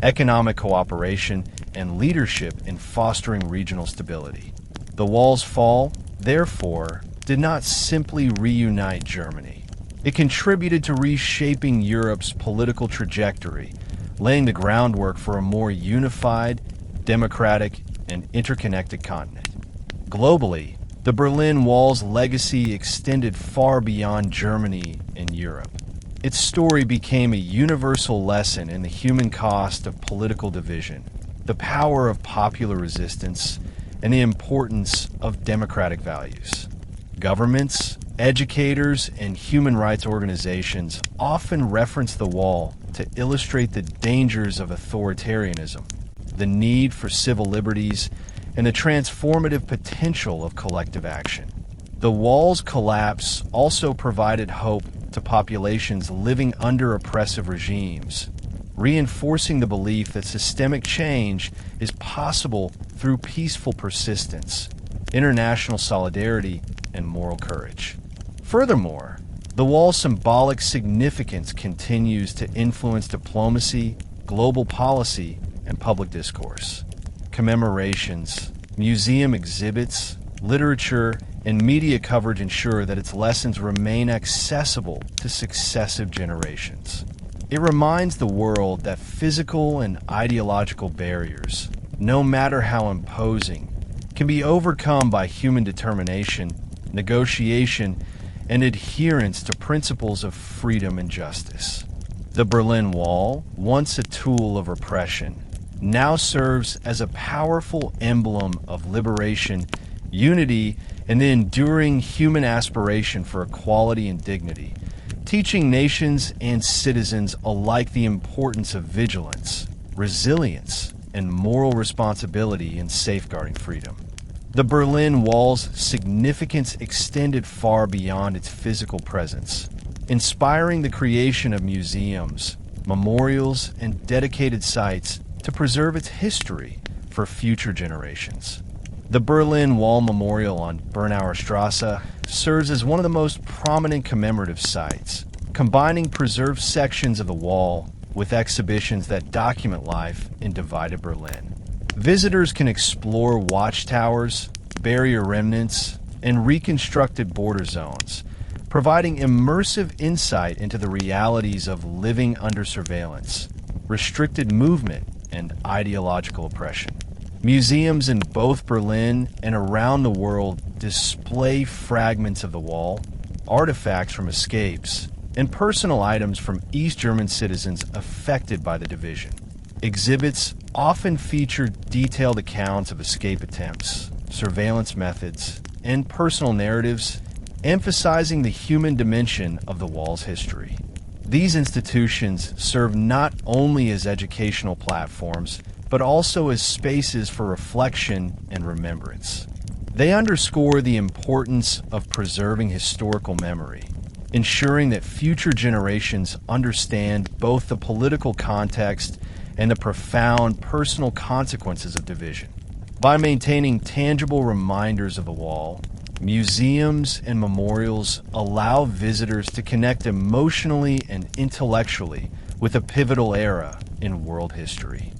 economic cooperation, and leadership in fostering regional stability. The wall's fall, therefore, did not simply reunite Germany. It contributed to reshaping Europe's political trajectory, laying the groundwork for a more unified, democratic, and interconnected continent. Globally, the Berlin Wall's legacy extended far beyond Germany and Europe. Its story became a universal lesson in the human cost of political division, the power of popular resistance, and the importance of democratic values. Governments, educators, and human rights organizations often reference the wall to illustrate the dangers of authoritarianism, the need for civil liberties, and the transformative potential of collective action. The wall's collapse also provided hope to populations living under oppressive regimes, reinforcing the belief that systemic change is possible through peaceful persistence, international solidarity, and moral courage. Furthermore, the wall's symbolic significance continues to influence diplomacy, global policy, and public discourse. Commemorations, museum exhibits, literature, and media coverage ensure that its lessons remain accessible to successive generations. It reminds the world that physical and ideological barriers, no matter how imposing, can be overcome by human determination, negotiation, and adherence to principles of freedom and justice. The Berlin Wall, once a tool of repression, now serves as a powerful emblem of liberation, unity, and the enduring human aspiration for equality and dignity, teaching nations and citizens alike the importance of vigilance, resilience, and moral responsibility in safeguarding freedom. The Berlin Wall's significance extended far beyond its physical presence, inspiring the creation of museums, memorials, and dedicated sites to preserve its history for future generations. The Berlin Wall Memorial on Bernauer Strasse serves as one of the most prominent commemorative sites, combining preserved sections of the wall with exhibitions that document life in divided Berlin. Visitors can explore watchtowers, barrier remnants, and reconstructed border zones, providing immersive insight into the realities of living under surveillance, restricted movement, and ideological oppression. Museums in both Berlin and around the world display fragments of the wall, artifacts from escapes, and personal items from East German citizens affected by the division. Exhibits often feature detailed accounts of escape attempts, surveillance methods, and personal narratives, emphasizing the human dimension of the wall's history. These institutions serve not only as educational platforms, but also as spaces for reflection and remembrance. They underscore the importance of preserving historical memory, ensuring that future generations understand both the political context and the profound personal consequences of division. By maintaining tangible reminders of the wall, museums and memorials allow visitors to connect emotionally and intellectually with a pivotal era in world history.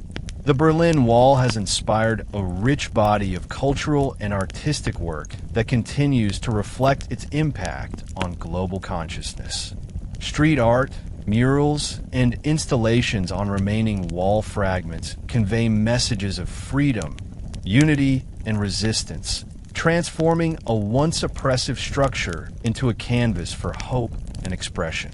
The Berlin Wall has inspired a rich body of cultural and artistic work that continues to reflect its impact on global consciousness. Street art, murals, and installations on remaining wall fragments convey messages of freedom, unity, and resistance, transforming a once oppressive structure into a canvas for hope and expression.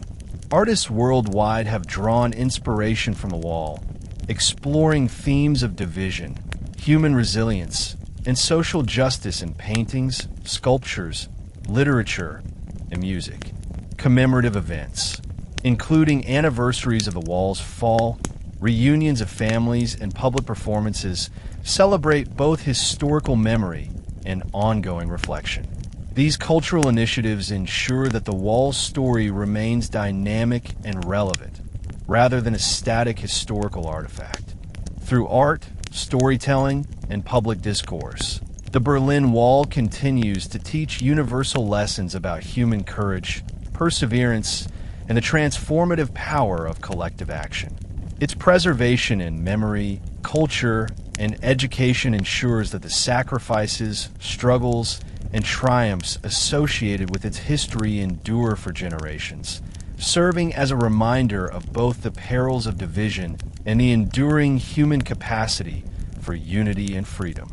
Artists worldwide have drawn inspiration from the wall, exploring themes of division, human resilience, and social justice in paintings, sculptures, literature, and music. Commemorative events, including anniversaries of the wall's fall, reunions of families, and public performances, celebrate both historical memory and ongoing reflection. These cultural initiatives ensure that the wall's story remains dynamic and relevant, rather than a static historical artifact. Through art, storytelling, and public discourse, the Berlin Wall continues to teach universal lessons about human courage, perseverance, and the transformative power of collective action. Its preservation in memory, culture, and education ensures that the sacrifices, struggles, and triumphs associated with its history endure for generations, serving as a reminder of both the perils of division and the enduring human capacity for unity and freedom.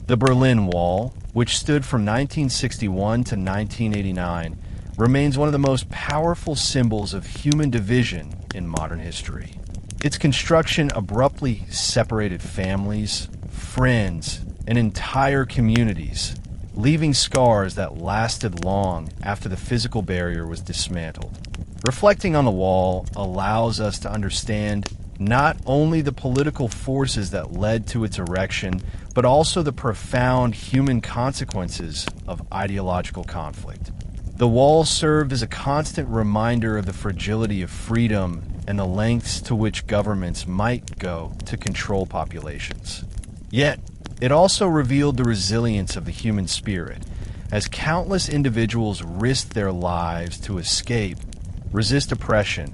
The Berlin Wall, which stood from 1961 to 1989, remains one of the most powerful symbols of human division in modern history. Its construction abruptly separated families, friends, and entire communities, leaving scars that lasted long after the physical barrier was dismantled. Reflecting on the wall allows us to understand not only the political forces that led to its erection, but also the profound human consequences of ideological conflict. The wall served as a constant reminder of the fragility of freedom and the lengths to which governments might go to control populations. Yet, it also revealed the resilience of the human spirit, as countless individuals risked their lives to escape, resist oppression,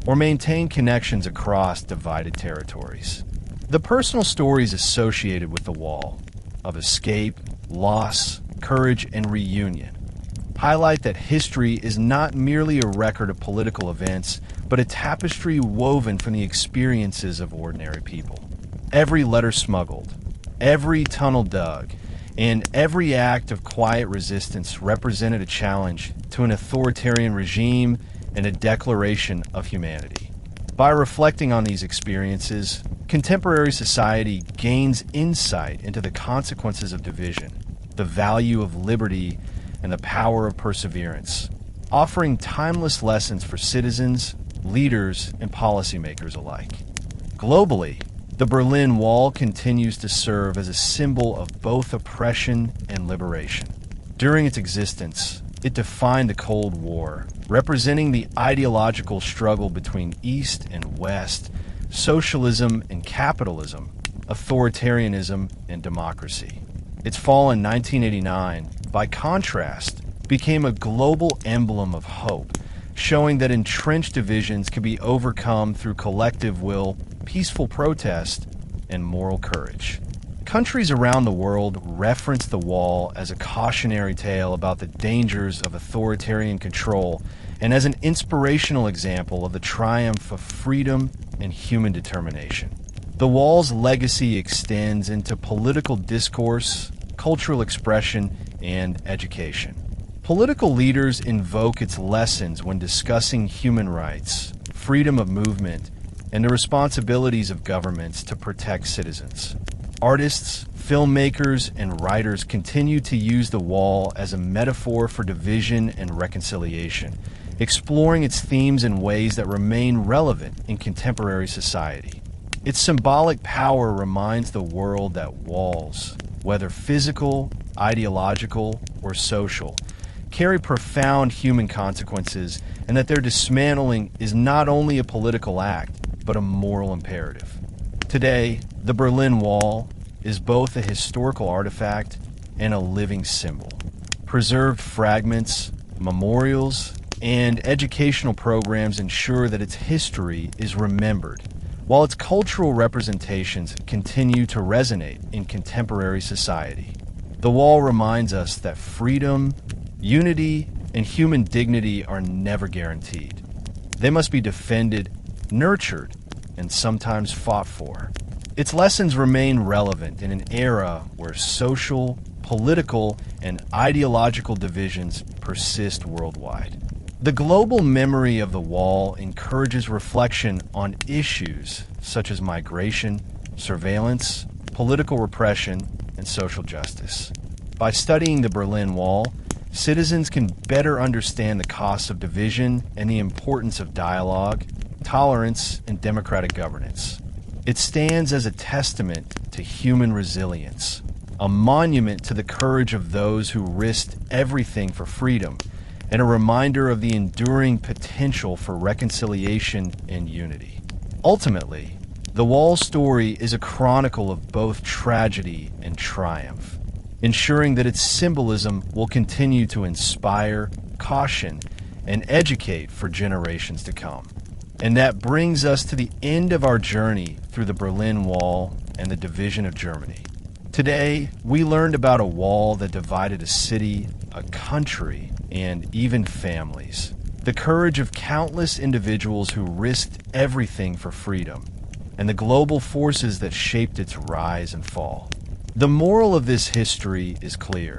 or maintain connections across divided territories. The personal stories associated with the wall, of escape, loss, courage, and reunion, highlight that history is not merely a record of political events, but a tapestry woven from the experiences of ordinary people. Every letter smuggled, every tunnel dug, and every act of quiet resistance represented a challenge to an authoritarian regime and a declaration of humanity. By reflecting on these experiences, contemporary society gains insight into the consequences of division, the value of liberty, and the power of perseverance, offering timeless lessons for citizens, leaders, and policymakers alike. Globally, the Berlin Wall continues to serve as a symbol of both oppression and liberation. During its existence, it defined the Cold War, representing the ideological struggle between East and West, socialism and capitalism, authoritarianism and democracy. Its fall in 1989, by contrast, became a global emblem of hope, showing that entrenched divisions can be overcome through collective will, peaceful protest, and moral courage. Countries around the world reference the wall as a cautionary tale about the dangers of authoritarian control and as an inspirational example of the triumph of freedom and human determination. The wall's legacy extends into political discourse, cultural expression, and education. Political leaders invoke its lessons when discussing human rights, freedom of movement, and the responsibilities of governments to protect citizens. Artists, filmmakers, and writers continue to use the wall as a metaphor for division and reconciliation, exploring its themes in ways that remain relevant in contemporary society. Its symbolic power reminds the world that walls, whether physical, ideological, or social, carry profound human consequences, and that their dismantling is not only a political act, but a moral imperative. Today, the Berlin Wall is both a historical artifact and a living symbol. Preserved fragments, memorials, and educational programs ensure that its history is remembered, while its cultural representations continue to resonate in contemporary society. The wall reminds us that freedom, unity, and human dignity are never guaranteed. They must be defended, nurtured, and sometimes fought for. Its lessons remain relevant in an era where social, political, and ideological divisions persist worldwide. The global memory of the wall encourages reflection on issues such as migration, surveillance, political repression, and social justice. By studying the Berlin Wall, citizens can better understand the costs of division and the importance of dialogue, tolerance, and democratic governance. It stands as a testament to human resilience, a monument to the courage of those who risked everything for freedom, and a reminder of the enduring potential for reconciliation and unity. Ultimately, the Wall story is a chronicle of both tragedy and triumph, ensuring that its symbolism will continue to inspire, caution, and educate for generations to come. And that brings us to the end of our journey through the Berlin Wall and the division of Germany. Today, we learned about a wall that divided a city, a country, and even families. The courage of countless individuals who risked everything for freedom, and the global forces that shaped its rise and fall. The moral of this history is clear.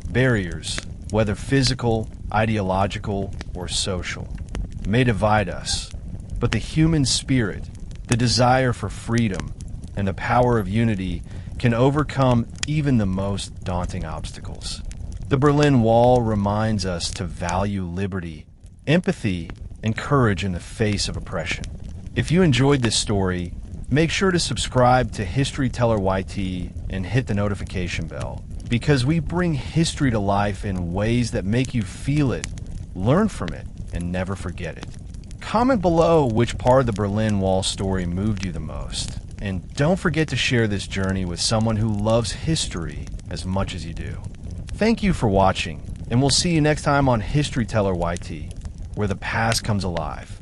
Barriers, whether physical, ideological, or social, may divide us, but the human spirit, the desire for freedom, and the power of unity can overcome even the most daunting obstacles. The Berlin Wall reminds us to value liberty, empathy, and courage in the face of oppression. If you enjoyed this story, make sure to subscribe to History Teller YT and hit the notification bell, because we bring history to life in ways that make you feel it, learn from it, and never forget it. Comment below which part of the Berlin Wall story moved you the most. And don't forget to share this journey with someone who loves history as much as you do. Thank you for watching, and we'll see you next time on History Teller YT, where the past comes alive.